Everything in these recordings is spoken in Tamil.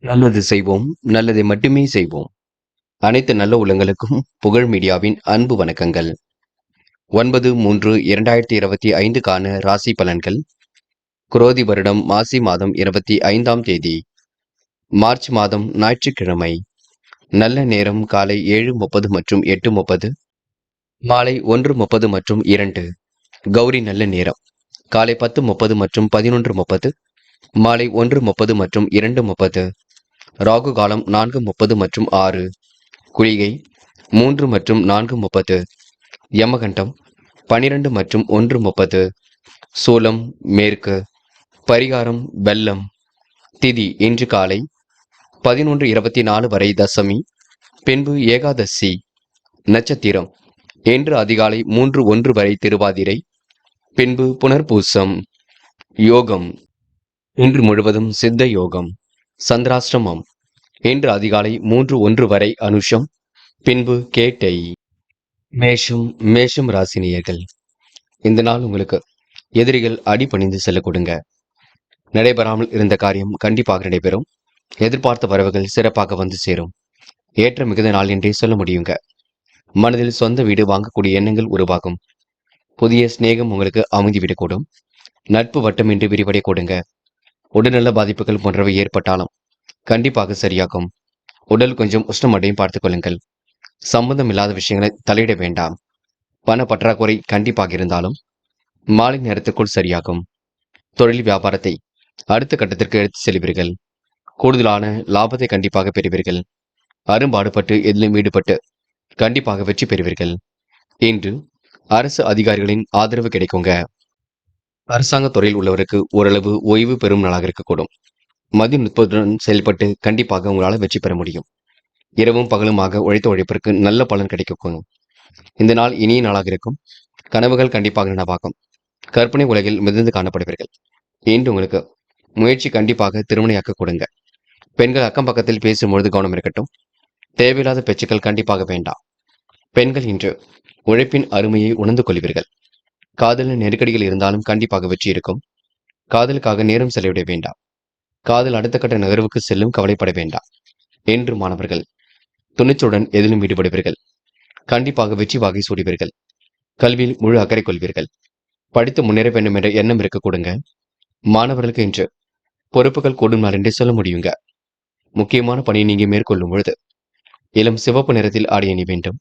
நல்லது செய்வோம், நல்லதை மட்டுமே செய்வோம். அனைத்து நல்ல உள்ளங்களுக்கும் புகழ் மீடியாவின் அன்பு வணக்கங்கள். 9/3/2025க்கான ராசி பலன்கள். குரோதி வருடம் மாசி மாதம் 25ஆம் தேதி, மார்ச் மாதம் ஞாயிற்றுக்கிழமை. நல்ல நேரம் காலை 7:30 மற்றும் 8:30, மாலை 1:30 மற்றும் 2. கௌரி நல்ல நேரம் காலை 10:30 மற்றும் 11:30, மாலை 1:30 மற்றும் 2:30. ராகு காலம் 4:30 மற்றும் 6. குளிகை 3 மற்றும் 4:30. யமகண்டம் 12 மற்றும் 1:30. சூலம் மேற்கு. பரிகாரம் வெள்ளம். திதி இன்று காலை 11:24 வரை தசமி, பின்பு ஏகாதசி. நட்சத்திரம் இன்று அதிகாலை 3:01 வரை திருவாதிரை, பின்பு புனர்பூசம். யோகம் இன்று முழுவதும் சித்த யோகம். சந்திராஷ்டமம் இன்று அதிகாலை 3:01 வரை அனுஷம், பின்பு கேட்டை. மேஷம் ராசினியர்கள். இந்த நாள் உங்களுக்கு எதிரிகள் அடிபணிந்து செல்ல கொடுங்க. நடைபெறாமல் இருந்த காரியம் கண்டிப்பாக நடைபெறும். எதிர்பார்த்த வரவுகள் சிறப்பாக வந்து சேரும். ஏற்ற மிகுந்த நாள் என்றே சொல்ல முடியுங்க. மனதில் சொந்த வீடு வாங்கக்கூடிய எண்ணங்கள் உருவாகும். புதிய சிநேகம் உங்களுக்கு அமைந்துவிடக்கூடும். நட்பு வட்டம் என்று விரிவடை கொடுங்க. உடல்நல பாதிப்புகள் போன்றவை ஏற்பட்டாலும் கண்டிப்பாக சரியாகும். உடல் கொஞ்சம் உஷ்ணமடையும் பார்த்துக் கொள்ளுங்கள். சம்பந்தம் இல்லாத விஷயங்களை தலையிட வேண்டாம். பண பற்றாக்குறை கண்டிப்பாக இருந்தாலும் மாலை நேரத்திற்குள் சரியாகும். தொழில் வியாபாரத்தை அடுத்த கட்டத்திற்கு எடுத்து செல்வீர்கள். கூடுதலான லாபத்தை கண்டிப்பாக பெறுவீர்கள். அரும்பாடுபட்டு எதிலும் ஈடுபட்டு கண்டிப்பாக வெற்றி பெறுவீர்கள். இன்று அரசு அதிகாரிகளின் ஆதரவு கிடைக்குங்க. அரசாங்க துறையில் உள்ளவருக்கு ஓரளவு ஓய்வு பெறும் நாளாக இருக்கக்கூடும். மதி நுட்பத்துடன் செயல்பட்டு கண்டிப்பாக உங்களால் வெற்றி பெற முடியும். இரவும் பகலுமாக உழைத்த உழைப்பிற்கு நல்ல பலன் கிடைக்கும். இந்த நாள் இனிய நாளாக இருக்கும். கனவுகள் கண்டிப்பாக நனவாகும். கற்பனை உலகில் மிதந்து காணப்படுவீர்கள். இன்று உங்களுக்கு முயற்சி கண்டிப்பாக திருமணையாக்க கொடுங்க. பெண்கள் அக்கம் பக்கத்தில் பேசும்பொழுது கவனம் இருக்கட்டும். தேவையில்லாத பேச்சுக்கள் கண்டிப்பாக வேண்டாம். பெண்கள் இன்று உழைப்பின் அருமையை உணர்ந்து கொள்வீர்கள். காதலின் நெருக்கடிகள் இருந்தாலும் கண்டிப்பாக வெற்றி இருக்கும். காதலுக்காக நேரம் செலவிட வேண்டாம். காதல் அடுத்த கட்ட நகர்வுக்கு செல்லும், கவலைப்பட வேண்டாம். என்று மாணவர்கள் துணிச்சுடன் எதிலும் ஈடுபடுவீர்கள். கண்டிப்பாக வெற்றி வாகை சூடுவீர்கள். கல்வியில் முழு அக்கறை கொள்வீர்கள். படித்து முன்னேற வேண்டும் என்ற எண்ணம் இருக்க கொடுங்க. மாணவர்களுக்கு இன்று பொறுப்புகள் கூடும் நாள் என்றே சொல்ல முடியுங்க. முக்கியமான பணியை நீங்க மேற்கொள்ளும் பொழுது இளம் சிவப்பு நிறத்தில் ஆடை அணி வேண்டும்.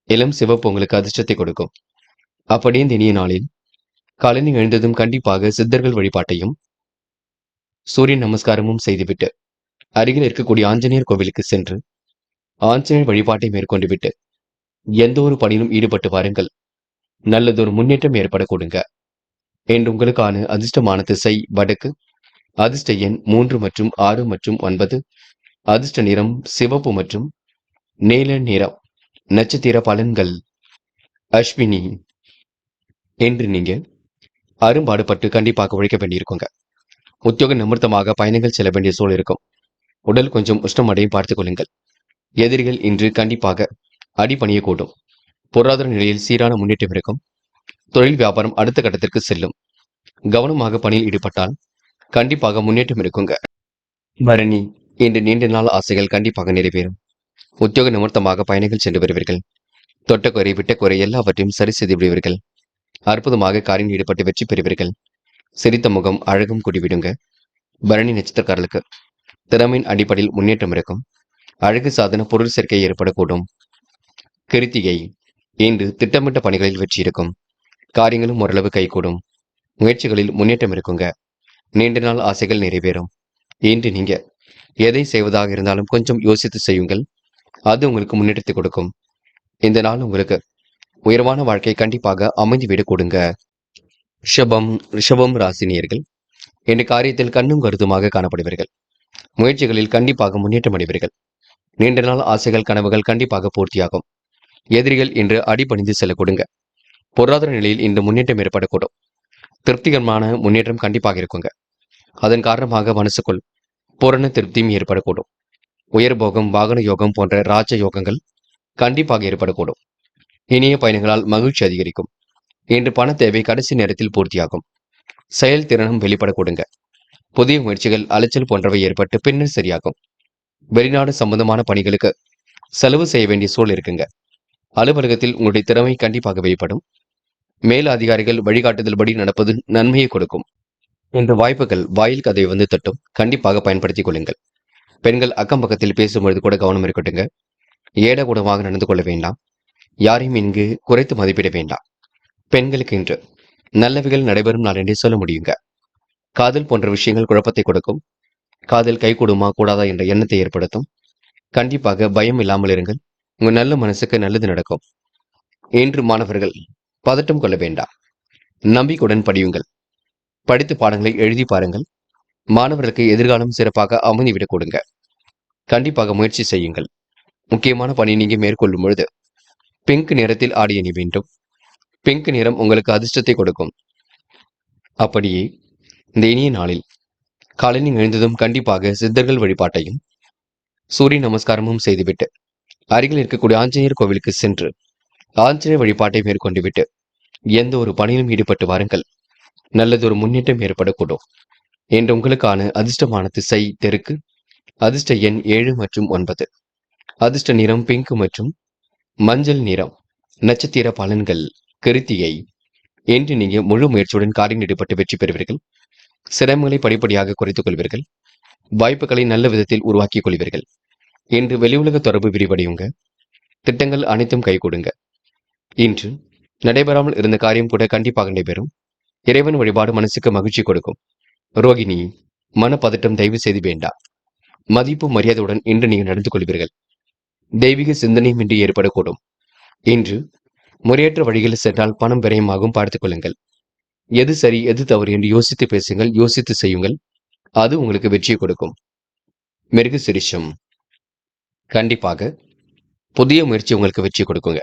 இளம் சிவப்பு உங்களுக்கு அதிர்ஷ்டத்தை கொடுக்கும். அப்படியே இந்த இனிய நாளில் காலையில் எழுந்ததும் கண்டிப்பாக சித்தர்கள் வழிபாட்டையும் சூரிய நமஸ்காரமும் செய்துவிட்டு அருகில் இருக்கக்கூடிய ஆஞ்சநேயர் கோவிலுக்கு சென்று ஆஞ்சநேயர் வழிபாட்டை மேற்கொண்டு விட்டு எந்த ஒரு பணியிலும் ஈடுபட்டு வாருங்கள். நல்லதொரு முன்னேற்றம் ஏற்பட கொடுங்க. என்று உங்களுக்கான அதிர்ஷ்டமான திசை வடக்கு. அதிர்ஷ்ட எண் 3 மற்றும் 6 மற்றும் 9. அதிர்ஷ்ட நிறம் சிவப்பு மற்றும் நீல நிறம். நட்சத்திர பலன்கள். அஸ்வினி. என்று நீங்க அரும்பாடுபட்டு கண்டிப்பாக உழைக்க வேண்டியிருக்குங்க. உத்தியோக நிமித்தமாக பயணங்கள் செல்ல வேண்டிய சூழல் இருக்கும். உடல் கொஞ்சம் உஷ்ணமடையும் பார்த்துக் கொள்ளுங்கள். எதிரிகள் இன்று கண்டிப்பாக அடிபணியக்கூடும். பொருளாதார நிலையில் சீரான முன்னேற்றம் இருக்கும். தொழில் வியாபாரம் அடுத்த கட்டத்திற்கு செல்லும். கவனமாக பணியில் ஈடுபட்டால் கண்டிப்பாக முன்னேற்றம் இருக்குங்க. பரணி. இன்று நீண்ட நாள் ஆசைகள் கண்டிப்பாக நிறைவேறும். உத்தியோக நிமித்தமாக பயணங்கள் சென்று வருவீர்கள். தொட்ட குறை விட்ட குறை எல்லாவற்றையும் சரி செய்து விடுவீர்கள். அற்புதமாக காரில் ஈடுபட்டு வெற்றி பெறுவீர்கள். சிரித்த முகம் அழகும் கூடிவிடுங்க. பரணி நட்சத்திரக்காரர்களுக்கு திறமையின் அடிப்படையில் முன்னேற்றம் இருக்கும். அழகு சாதன பொருள் சேர்க்கை ஏற்படக்கூடும். கிருத்திகை. இன்று திட்டமிட்ட பணிகளில் வெற்றி இருக்கும். காரியங்களும் ஓரளவு கைகூடும். முயற்சிகளில் முன்னேற்றம் இருக்குங்க. நீண்ட நாள் ஆசைகள் நிறைவேறும். இன்று நீங்க எதை செய்வதாக இருந்தாலும் கொஞ்சம் யோசித்து செய்யுங்கள். அது உங்களுக்கு முன்னேற்றத்தை கொடுக்கும். இந்த நாள் உங்களுக்கு உயர்வான வாழ்க்கை கண்டிப்பாக அமைந்துவிட கொடுங்க. ரிஷபம் ராசினியர்கள். இன்று காரியத்தில் கண்ணும் கருத்துமாக காணப்படுவீர்கள். முயற்சிகளில் கண்டிப்பாக முன்னேற்றம் அடைவீர்கள். நீண்ட நாள் ஆசைகள் கனவுகள் கண்டிப்பாக பூர்த்தியாகும். எதிரிகள் இன்று அடிபணிந்து செல்ல கொடுங்க. பொருளாதார நிலையில் இன்று முன்னேற்றம் ஏற்படக்கூடும். திருப்திகரமான முன்னேற்றம் கண்டிப்பாக இருக்குங்க. அதன் காரணமாக மனசுக்குள் பூரண திருப்தியும் ஏற்படக்கூடும். உயர்போகம், வாகன யோகம் போன்ற ராஜ யோகங்கள் கண்டிப்பாக ஏற்படக்கூடும். இனிய பயணங்களால் மகிழ்ச்சி அதிகரிக்கும். இன்று பண தேவை கடைசி நேரத்தில் பூர்த்தியாகும். செயல்திறனும் வெளிப்பட கொடுங்க. புதிய முயற்சிகள் அலைச்சல் போன்றவை ஏற்பட்டு பின்னர் சரியாகும். வெளிநாடு சம்பந்தமான பணிகளுக்கு செலவு செய்ய வேண்டிய சூழல் இருக்குங்க. அலுவலகத்தில் உங்களுடைய திறமை கண்டிப்பாக வெளிப்படும். மேல் அதிகாரிகள் வழிகாட்டுதல் படி நடப்பது நன்மையை கொடுக்கும். இந்த வாய்ப்புகள் வாயில் கதை வந்து தட்டும். கண்டிப்பாக பயன்படுத்திக் கொள்ளுங்கள். பெண்கள் அக்கம் பக்கத்தில் பேசும்பொழுது கூட கவனம் இருக்கட்டுங்க. ஏட கூடமாக நடந்து கொள்ள வேண்டாம். யாரையும் இங்கு குறைத்து மதிப்பிட வேண்டாம். பெண்களுக்கு இன்று நல்லவைகள் நடைபெறும் நாள் என்றே சொல்ல முடியுங்க. காதல் போன்ற விஷயங்கள் குழப்பத்தை கொடுக்கும். காதல் கைகூடுமா கூடாதா என்ற எண்ணத்தை ஏற்படுத்தும். கண்டிப்பாக பயம் இல்லாமல் இருங்கள். உங்க நல்ல மனசுக்கு நல்லது நடக்கும். இன்று மாணவர்கள் பதட்டம் கொள்ள வேண்டாம். நம்பிக்கையுடன் படியுங்கள். படித்த பாடங்களை எழுதி பாருங்கள். மாணவர்களுக்கு எதிர்காலம் சிறப்பாக அமைந்துவிடக் கொடுங்க. கண்டிப்பாக முயற்சி செய்யுங்கள். முக்கியமான பணி நீங்க மேற்கொள்ளும் பொழுது பிங்க் நிறத்தில் ஆடை அணி வேண்டும். பிங்க் நிறம் உங்களுக்கு அதிர்ஷ்டத்தை கொடுக்கும். அப்படியே இந்த இனிய நாளில் காலையில் எழுந்ததும் கண்டிப்பாக சித்தர்கள் வழிபாட்டையும் சூரிய நமஸ்காரமும் செய்துவிட்டு அருகில் இருக்கக்கூடிய ஆஞ்சநேயர் கோவிலுக்கு சென்று ஆஞ்சநேயர் வழிபாட்டை மேற்கொண்டு விட்டு எந்த ஒரு பணியிலும் ஈடுபட்டு வாருங்கள். நல்லதொரு முன்னேற்றம் ஏற்படக்கூடும். என்று உங்களுக்கான அதிர்ஷ்டமான திசை தெற்கு. அதிர்ஷ்ட எண் 7 மற்றும் 9. அதிர்ஷ்ட நிறம் பிங்க் மற்றும் மஞ்சள் நிறம். நட்சத்திர பலன்கள் கிருத்திகை. என்று நீங்க முழு முயற்சியுடன் காரியம் ஈடுபட்டு வெற்றி பெறுவீர்கள். சிரமங்களை படிப்படியாக குறைத்துக் கொள்வீர்கள். வாய்ப்புகளை நல்ல விதத்தில் உருவாக்கிக் கொள்வீர்கள். இன்று வெளியுலக தொடர்பு விரிவடையுங்க. திட்டங்கள் அனைத்தும் கைகூடுங்க. இன்று நடைபெறாமல் இருந்த காரியம் கூட கண்டிப்பாக நடைபெறும். இறைவன் வழிபாடு மனசுக்கு மகிழ்ச்சி கொடுக்கும். ரோகிணி, மனப்பதட்டம் தயவு செய்து வேண்டாம். மதிப்பு மரியாதையுடன் இன்று நீங்கள் நடந்து கொள்வீர்கள். தெய்வீக சிந்தனையும் இன்று ஏற்படக்கூடும். இன்று முறையற்ற வழிகளில் சென்றால் பணம் விரயமாகவும் பார்த்துக் கொள்ளுங்கள். எது சரி எது தவறு என்று யோசித்து பேசுங்கள். யோசித்து செய்யுங்கள். அது உங்களுக்கு வெற்றியை கொடுக்கும். மிருக சிரிஷம், கண்டிப்பாக புதிய முயற்சி உங்களுக்கு வெற்றி கொடுக்குங்க.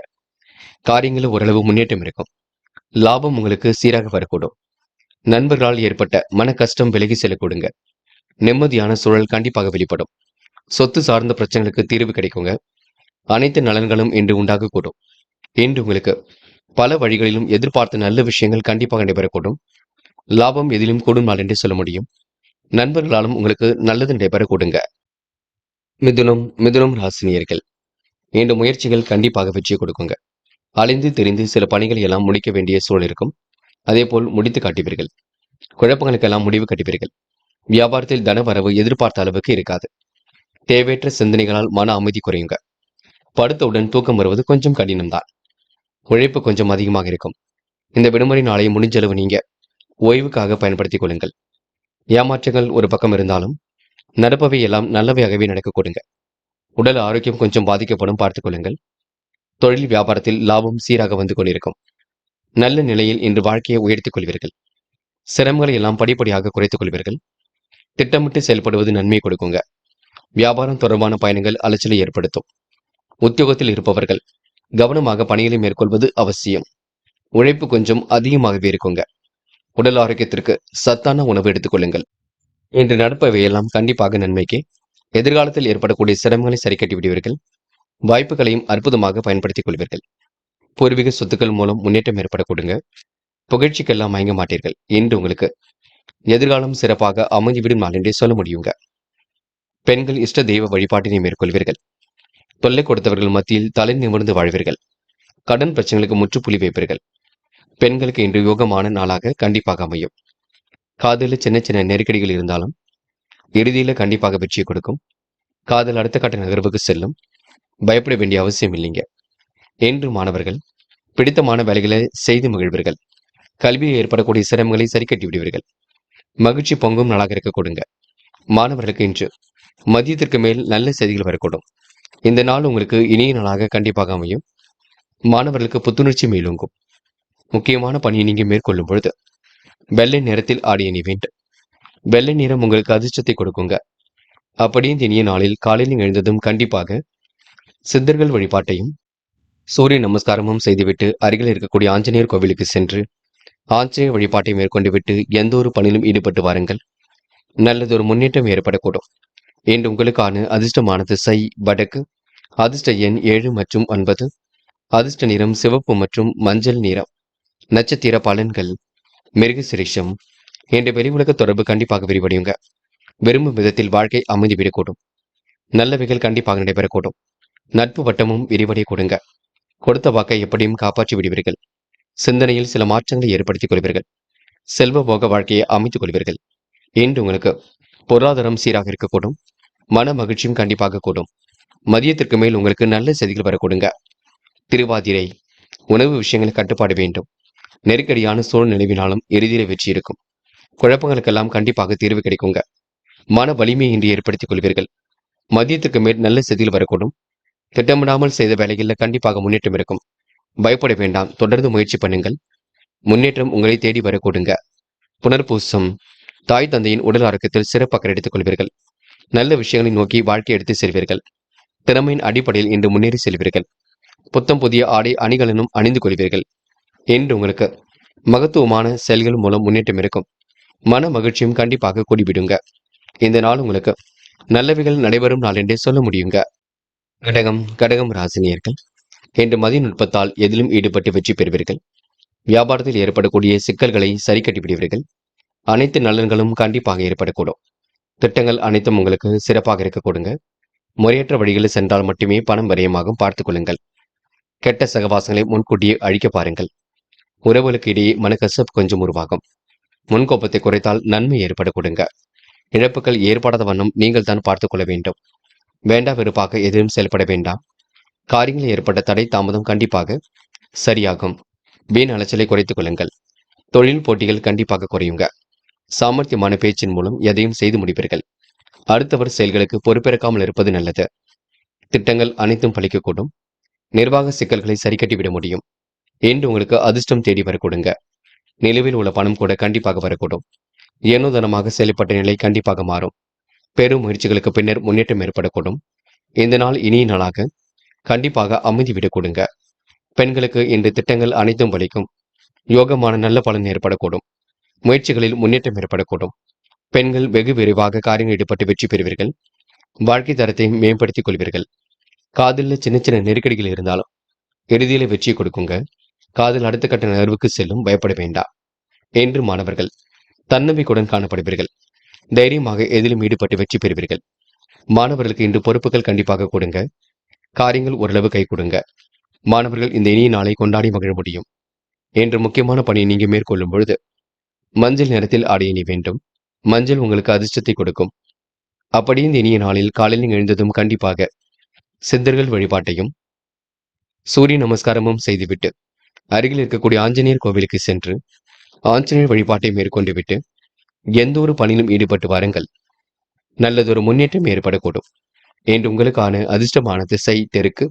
காரியங்களில் ஓரளவு முன்னேற்றம் இருக்கும். லாபம் உங்களுக்கு சீராக வரக்கூடும். நண்பர்களால் ஏற்பட்ட மன கஷ்டம் விலகி செல்ல கொடுங்க. நிம்மதியான சூழல் கண்டிப்பாக வெளிப்படும். சொத்து சார்ந்த பிரச்சனைகளுக்கு தீர்வு கிடைக்குங்க. அனைத்து நலன்களும் இன்று உண்டாகக்கூடும். இன்று உங்களுக்கு பல வழிகளிலும் எதிர்பார்த்த நல்ல விஷயங்கள் கண்டிப்பாக நடைபெறக்கூடும். லாபம் எதிலும் கூடும் நாள் என்று சொல்ல முடியும். நண்பர்களாலும் உங்களுக்கு நல்லது நடைபெறக்கூடுங்க. மிதுனம் ராசினியர்கள், இன்று முயற்சிகள் கண்டிப்பாக வெற்றி கொடுக்குங்க. அலைந்து தெரிந்து சில பணிகளை எல்லாம் முடிக்க வேண்டிய சூழல் இருக்கும். அதேபோல் முடித்து காட்டுவீர்கள். குழப்பங்களுக்கெல்லாம் முடிவு கட்டுவீர்கள். வியாபாரத்தில் தன வரவு எதிர்பார்த்த அளவுக்கு இருக்காது. தேவையற்ற சிந்தனைகளால் மன அமைதி குறையுங்க. படுத்தவுடன் தூக்கம் வருவது கொஞ்சம் கடினம்தான். உழைப்பு கொஞ்சம் அதிகமாக இருக்கும். இந்த விடுமுறை நாளை முடிஞ்சளவு நீங்க ஓய்வுக்காக பயன்படுத்திக் கொள்ளுங்கள். ஏமாற்றங்கள் ஒரு பக்கம் இருந்தாலும் நடப்பவை எல்லாம் நல்லவையாகவே நடக்க கொடுங்க. உடல் ஆரோக்கியம் கொஞ்சம் பாதிக்கப்படும், பார்த்துக் கொள்ளுங்கள். தொழில் வியாபாரத்தில் லாபம் சீராக வந்து கொண்டிருக்கும். நல்ல நிலையில் இன்று வாழ்க்கையை உயர்த்திக் கொள்வீர்கள். சிரமங்களை எல்லாம் படிப்படியாக குறைத்துக் கொள்வீர்கள். திட்டமிட்டு செயல்படுவது நன்மை கொடுக்குங்க. வியாபாரம் தொடர்பான பயணங்கள் அலைச்சலை ஏற்படுத்தும். உத்தியோகத்தில் இருப்பவர்கள் கவனமாக பணிகளை மேற்கொள்வது அவசியம். உழைப்பு கொஞ்சம் அதிகமாகவே இருக்குங்க. உடல் ஆரோக்கியத்திற்கு சத்தான உணவு எடுத்துக் கொள்ளுங்கள். இன்று நடப்பவையெல்லாம் கண்டிப்பாக நன்மைக்கு. எதிர்காலத்தில் ஏற்படக்கூடிய சிரமங்களை சரி கட்டி விடுவீர்கள். வாய்ப்புகளையும் அற்புதமாக பயன்படுத்திக் கொள்வீர்கள். பூர்வீக சொத்துக்கள் மூலம் முன்னேற்றம் ஏற்பட கொடுங்க. புகழ்ச்சிக்கெல்லாம் மயங்க மாட்டீர்கள். இன்று உங்களுக்கு எதிர்காலம் சிறப்பாக அமைந்துவிடும் நாள் என்றே சொல்ல முடியுங்க. பெண்கள் இஷ்ட தெய்வ வழிபாட்டினை மேற்கொள்வீர்கள். தொல்லை கொடுத்தவர்கள் மத்தியில் தலை நிமிர்ந்து வாழ்வீர்கள். கடன் பிரச்சனைகளுக்கு முற்றுப்புள்ளி வைப்பீர்கள். பெண்களுக்கு இன்று யோகமான நாளாக கண்டிப்பாக அமையும். காதலில் சின்ன சின்ன நெருக்கடிகள் இருந்தாலும் இறுதியில கண்டிப்பாக வெற்றியை கொடுக்கும். காதல் அடுத்த கட்ட நகர்வுக்கு செல்லும். பயப்பட வேண்டிய அவசியம் இல்லைங்க. என்று மாணவர்கள் பிடித்தமான வேலைகளை செய்து மகிழ்வீர்கள். கல்வியில் ஏற்படக்கூடிய சிரமங்களை சரி கட்டி விடுவீர்கள். மகிழ்ச்சி பொங்கும் நாளாக இருக்க கொடுங்க. மாணவர்களுக்கு இன்று மதியத்திற்கு மேல் நல்ல செய்திகள் வரக்கூடும். இந்த நாள் உங்களுக்கு இனிய நாளாக கண்டிப்பாக அமையும். மாணவர்களுக்கு புத்துணர்ச்சி மேலோங்கும். முக்கியமான பணியை நீங்க மேற்கொள்ளும் பொழுது வெள்ளை நிறத்தில் ஆடை அணி வேண்டும். வெள்ளை நிறம் உங்களுக்கு அதிர்ஷ்டத்தை கொடுக்குங்க. அப்படியே இந்த இனிய நாளில் காலையில் எழுந்ததும் கண்டிப்பாக சித்தர்கள் வழிபாட்டையும் சூரிய நமஸ்காரமும் செய்துவிட்டு அருகில் இருக்கக்கூடிய ஆஞ்சநேயர் கோவிலுக்கு சென்று ஆஞ்சநேயர் வழிபாட்டை மேற்கொண்டு விட்டு எந்த ஒரு பணியிலும் ஈடுபட்டு வாருங்கள். நல்லதொரு முன்னேற்றம் ஏற்படக்கூடும். இன்று உங்களுக்கான அதிர்ஷ்டமான திசை வடக்கு. அதிர்ஷ்ட எண் 7 மற்றும் 9. அதிர்ஷ்ட நிறம் சிவப்பு மற்றும் மஞ்சள் நிறம். நட்சத்திர பலன்கள் மிருக சிரிஷம். இன்று வெளி உலக தொடர்பு கண்டிப்பாக விரிவடையுங்க. விரும்பும் விதத்தில் வாழ்க்கை அமைந்துவிடக்கூடும். நல்லவைகள் கண்டிப்பாக நடைபெறக்கூடும். நட்பு வட்டமும் விரிவடைய கொடுங்க. கொடுத்த வாக்கை எப்படியும் காப்பாற்றி விடுவீர்கள். சிந்தனையில் சில மாற்றங்களை ஏற்படுத்திக் கொள்வீர்கள். செல்வ போக வாழ்க்கையை அமைத்துக் கொள்வீர்கள். இன்று உங்களுக்கு பொருளாதாரம் சீராக இருக்கக்கூடும். மன மகிழ்ச்சியும் கண்டிப்பாக கூடும். மதியத்திற்கு மேல் உங்களுக்கு நல்ல செய்திகள் வரக்கூடுங்க. திருவாதிரை உணவு விஷயங்களில் கட்டுப்பாடு வேண்டும். நெருக்கடியான சூழ்நிலைவினாலும் இறுதியில் வெற்றி இருக்கும். குழப்பங்களுக்கெல்லாம் கண்டிப்பாக தீர்வு கிடைக்குங்க. மன வலிமையை இன்று ஏற்படுத்திக் கொள்வீர்கள். மதியத்துக்கு மேல் நல்ல செய்திகள் வரக்கூடும். திட்டமிடாமல் செய்த வேலைகளில் கண்டிப்பாக முன்னேற்றம் இருக்கும். பயப்பட வேண்டாம், தொடர்ந்து முயற்சி பண்ணுங்கள். முன்னேற்றம் உங்களை தேடி வரக்கூடுங்க. புனர்பூசம் தாய் தந்தையின் உடல் ஆரோக்கியத்தில் சிறப்பு அக்கறை எடுத்துக் கொள்வீர்கள். நல்ல விஷயங்களை நோக்கி வாழ்க்கை எடுத்து செல்வீர்கள். திறமையின் அடிப்படையில் இன்று முன்னேறி செல்வீர்கள். புத்தம் புதிய ஆடை அணிகலனும் அணிந்து கொள்வீர்கள். இன்று உங்களுக்கு மகத்துவமான செயல்கள் மூலம் முன்னேற்றம் இருக்கும். மன மகிழ்ச்சியும் கண்டிப்பாக கூடிவிடுங்க. இந்த நாள் உங்களுக்கு நல்லவைகள் நடைபெறும் நாள் என்றே சொல்ல முடியுங்க. கடகம் ராசினியர்கள் இன்று மதிய நுட்பத்தால் எதிலும் ஈடுபட்டு வெற்றி பெறுவீர்கள். வியாபாரத்தில் ஏற்படக்கூடிய சிக்கல்களை சரி கட்டிவிடுவீர்கள். அனைத்து நலன்களும் கண்டிப்பாக ஏற்படக்கூடும். திட்டங்கள் அனைத்தும் உங்களுக்கு சிறப்பாக இருக்க கொடுங்க. முறையற்ற வழிகளில் சென்றால் மட்டுமே பணம் விரயமாகும், பார்த்துக் கொள்ளுங்கள். கெட்ட சகவாசங்களை முன்கூட்டியே அழிக்க பாருங்கள். உறவுகளுக்கு இடையே மனக்கசப்பு கொஞ்சம் உருவாகும். முன்கோப்பத்தை குறைத்தால் நன்மை ஏற்பட கொடுங்க. இழப்புகள் ஏற்படாத வண்ணம் நீங்கள் தான் பார்த்துக் கொள்ள வேண்டும். வேண்டா வெறுப்பாக எதிலும் செயல்பட வேண்டாம். காரியங்களில் ஏற்பட்ட தடை தாமதம் கண்டிப்பாக சரியாகும். வீண் அலைச்சலை குறைத்துக் கொள்ளுங்கள். தொழில் போட்டிகள் கண்டிப்பாக குறையுங்க. சாமர்த்தியமான பேச்சின் மூலம் எதையும் செய்து முடிப்பீர்கள். அடுத்தவர் செயல்களுக்கு பொறுப்பேற்காமல் இருப்பது நல்லது. திட்டங்கள் அனைத்தும் பலிக்கக்கூடும். நிர்வாக சிக்கல்களை சரி கட்டிவிட முடியும். இன்று உங்களுக்கு அதிர்ஷ்டம் தேடி வரக்கூடுங்க. நிலுவில் உள்ள பணம் கூட கண்டிப்பாக வரக்கூடும். ஏனோதனமாக செயல்பட்ட நிலை கண்டிப்பாக மாறும். பெரும் முயற்சிகளுக்கு பின்னர் முன்னேற்றம் ஏற்படக்கூடும். இந்த நாள் இனிய நாளாக கண்டிப்பாக அமைதி விட கொடுங்க. பெண்களுக்கு இன்று திட்டங்கள் அனைத்தும் பலிக்கும். யோகமான நல்ல பலன் ஏற்படக்கூடும். முயற்சிகளில் முன்னேற்றம் ஏற்படக்கூடும். பெண்கள் வெகு விரைவாக காரியங்கள் ஈடுபட்டு வெற்றி பெறுவீர்கள். வாழ்க்கை தரத்தை மேம்படுத்திக் கொள்வீர்கள். காதலில் சின்ன சின்ன நெருக்கடிகள் இருந்தாலும் இறுதியில வெற்றி கொடுக்குங்க. காதல் அடுத்த கட்ட நகர்வுக்கு செல்லும், பயப்பட வேண்டாம். என்று மாணவர்கள் தன்னம்பிக்கையுடன் காணப்படுவீர்கள். தைரியமாக எதிலும் ஈடுபட்டு வெற்றி பெறுவீர்கள். மாணவர்களுக்கு இன்று பொறுப்புகள் கண்டிப்பாக கொடுங்க. காரியங்கள் ஓரளவு கை கொடுங்க. மாணவர்கள் இந்த இனிய நாளை கொண்டாடி மகிழ முடியும். என்று முக்கியமான பணியை நீங்க மேற்கொள்ளும் பொழுது மஞ்சள் நிறத்தில் ஆடை அணி வேண்டும். மஞ்சள் உங்களுக்கு அதிர்ஷ்டத்தை கொடுக்கும். அப்படி இந்த இனிய நாளில் காலையில் எழுந்ததும் கண்டிப்பாக சித்தர்கள் வழிபாட்டையும் சூரிய நமஸ்காரமும் செய்துவிட்டு அருகில் இருக்கக்கூடிய ஆஞ்சநேயர் கோவிலுக்கு சென்று ஆஞ்சநேயர் வழிபாட்டை மேற்கொண்டு விட்டு எந்த ஒரு பணியிலும் ஈடுபட்டு வாருங்கள். நல்லதொரு முன்னேற்றம் ஏற்படக்கூடும். என்று உங்களுக்கான அதிர்ஷ்டமான திசை தெற்கு.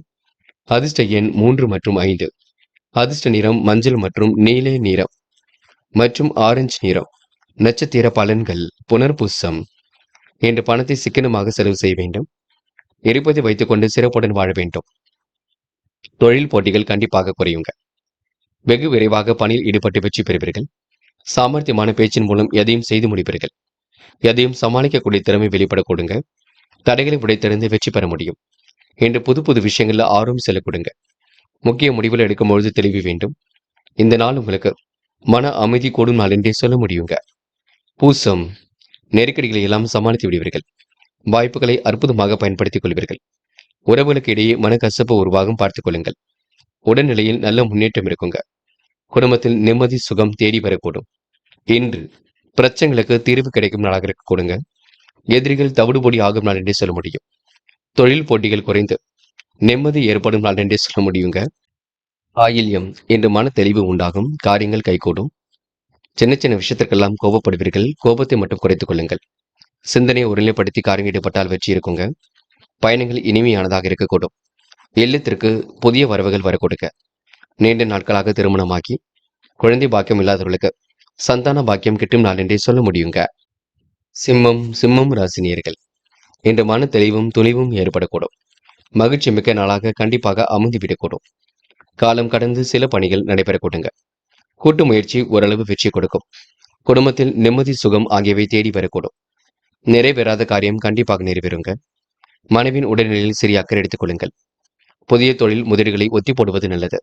அதிர்ஷ்ட எண் 3 மற்றும் 5. அதிர்ஷ்ட நிறம் மஞ்சள் மற்றும் நீல நிறம் மற்றும் ஆரஞ்சு நிறம். நட்சத்திர பலன்கள் புனர்பூசம். என்று பணத்தை சிக்கனமாக செலவு செய்ய வேண்டும். இருப்பதை வைத்துக்கொண்டு சிறப்புடன் வாழ வேண்டும். தொழில் போட்டிகள் கண்டிப்பாக குறையுங்க. வெகு விரைவாக பணியில் ஈடுபட்டு வெற்றி பெறுவீர்கள். சாமர்த்தியமான பேச்சின் மூலம் எதையும் செய்து முடிப்பீர்கள். எதையும் சமாளிக்கக்கூடிய திறமை வெளிப்பட கொடுங்க. தடைகளை உடைத்தெறிந்து வெற்றி பெற முடியும். என்று புது புது விஷயங்கள்ல ஆர்வம் செல்ல கொடுங்க. முக்கிய முடிவுகள் எடுக்கும்பொழுது தெளிவு வேண்டும். இந்த நாள் உங்களுக்கு மன அமைதி கூடும் நாள் என்றே சொல்ல முடியுங்க. பூசம் நெருக்கடிகளை எல்லாம் சமாளித்து விடுவீர்கள். வாய்ப்புகளை அற்புதமாக பயன்படுத்திக் கொள்வீர்கள். உறவுகளுக்கு இடையே மனக்கசப்பு உருவாகும், பார்த்துக் கொள்ளுங்கள். உடல்நிலையில் நல்ல முன்னேற்றம் இருக்குங்க. குடும்பத்தில் நிம்மதி சுகம் தேடி வரக்கூடும். இன்று பிரச்சனைகளுக்கு தீர்வு கிடைக்கும் நாளாக இருக்க கொடுங்க. எதிரிகள் தவிடுபொடி ஆகும் நாள் என்றே சொல்ல முடியும். தொழில் போட்டிகள் குறைந்து நிம்மதி ஏற்படும் நாள் என்றே சொல்ல முடியுங்க. ஆயில்யம் என்று மன தெளிவு உண்டாகும். காரியங்கள் கைகூடும். சின்ன சின்ன விஷயத்திற்கெல்லாம் கோபப்படுவீர்கள். கோபத்தை மட்டும் குறைத்துக் கொள்ளுங்கள். சிந்தனையை ஒருநிலைப்படுத்தி காரியம் ஈடுபட்டால் வெற்றி இருக்குங்க. பயணங்கள் இனிமையானதாக இருக்கக்கூடும். இல்லத்திற்கு புதிய வரவுகள் வரக்கூடுங்க. நீண்ட நாட்களாக திருமணமாக்கி குழந்தை பாக்கியம் இல்லாதவர்களுக்கு சந்தான பாக்கியம் கிட்டும் நாள் என்றே சொல்ல முடியுங்க. சிம்மம் ராசினியர்கள் இன்று மன தெளிவும் துணிவும் ஏற்படக்கூடும். மகிழ்ச்சி மிக்க நாளாக கண்டிப்பாக அமைந்துவிடக்கூடும். காலம் கடந்து சில பணிகள் நடைபெறக்கூடுங்க. கூட்டு முயற்சி ஓரளவு வெற்றி கொடுக்கும். குடும்பத்தில் நிம்மதி சுகம் ஆகியவை தேடி வரக்கூடும். நிறைவேறாத காரியம் கண்டிப்பாக நிறைவேறுங்க. மனைவின் உடல்நிலையில் சிறிய அக்கறை எடுத்துக் கொள்ளுங்கள். புதிய தொழில் முதலீடுகளை ஒத்தி போடுவது நல்லது.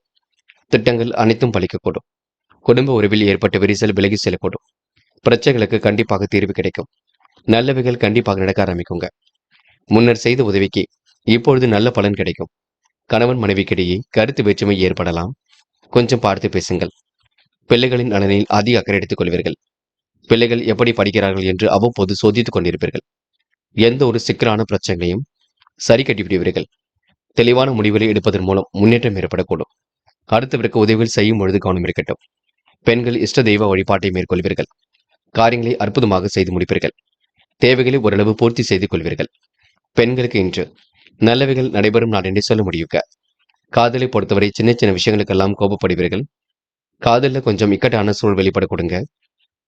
திட்டங்கள் அனைத்தும் பலிக்கக்கூடும். குடும்ப உறவில் ஏற்பட்ட விரிசல் விலகி செல்லக்கூடும். பிரச்சனைகளுக்கு கண்டிப்பாக தீர்வு கிடைக்கும். நல்லவைகள் கண்டிப்பாக நடக்க ஆரம்பிக்குங்க. முன்னர் செய்த உதவிக்கு இப்பொழுது நல்ல பலன் கிடைக்கும். கணவன் மனைவிக்கிடையே கருத்து வேற்றுமை ஏற்படலாம். கொஞ்சம் பார்த்து பேசுங்கள். பிள்ளைகளின் நலனில் அதிக அக்கறை எடுத்துக் கொள்வீர்கள். பிள்ளைகள் எப்படி படிக்கிறார்கள் என்று அவ்வப்போது சோதித்துக் கொண்டிருப்பீர்கள். எந்த ஒரு சிக்கலான பிரச்சனையும் சரி கட்டிவிடுவீர்கள். தெளிவான முடிவுகளை எடுப்பதன் மூலம் முன்னேற்றம் ஏற்படக்கூடும். அடுத்தவருக்கு உதவிகள் செய்யும் பொழுது கவனம் இருக்கட்டும். பெண்கள் இஷ்ட தெய்வ வழிபாட்டை மேற்கொள்வீர்கள். காரியங்களை அற்புதமாக செய்து முடிப்பீர்கள். தேவைகளை ஓரளவு பூர்த்தி செய்து கொள்வீர்கள். பெண்களுக்கு இன்று நல்லவைகள் நடைபெறும் நாள் என்று சொல்ல முடியுங்க. காதலை பொறுத்தவரை சின்ன சின்ன விஷயங்களுக்கெல்லாம் கோபப்படுவீர்கள். காதலில் கொஞ்சம் இக்கட்டான சூழல் வெளிப்பட கொடுங்க.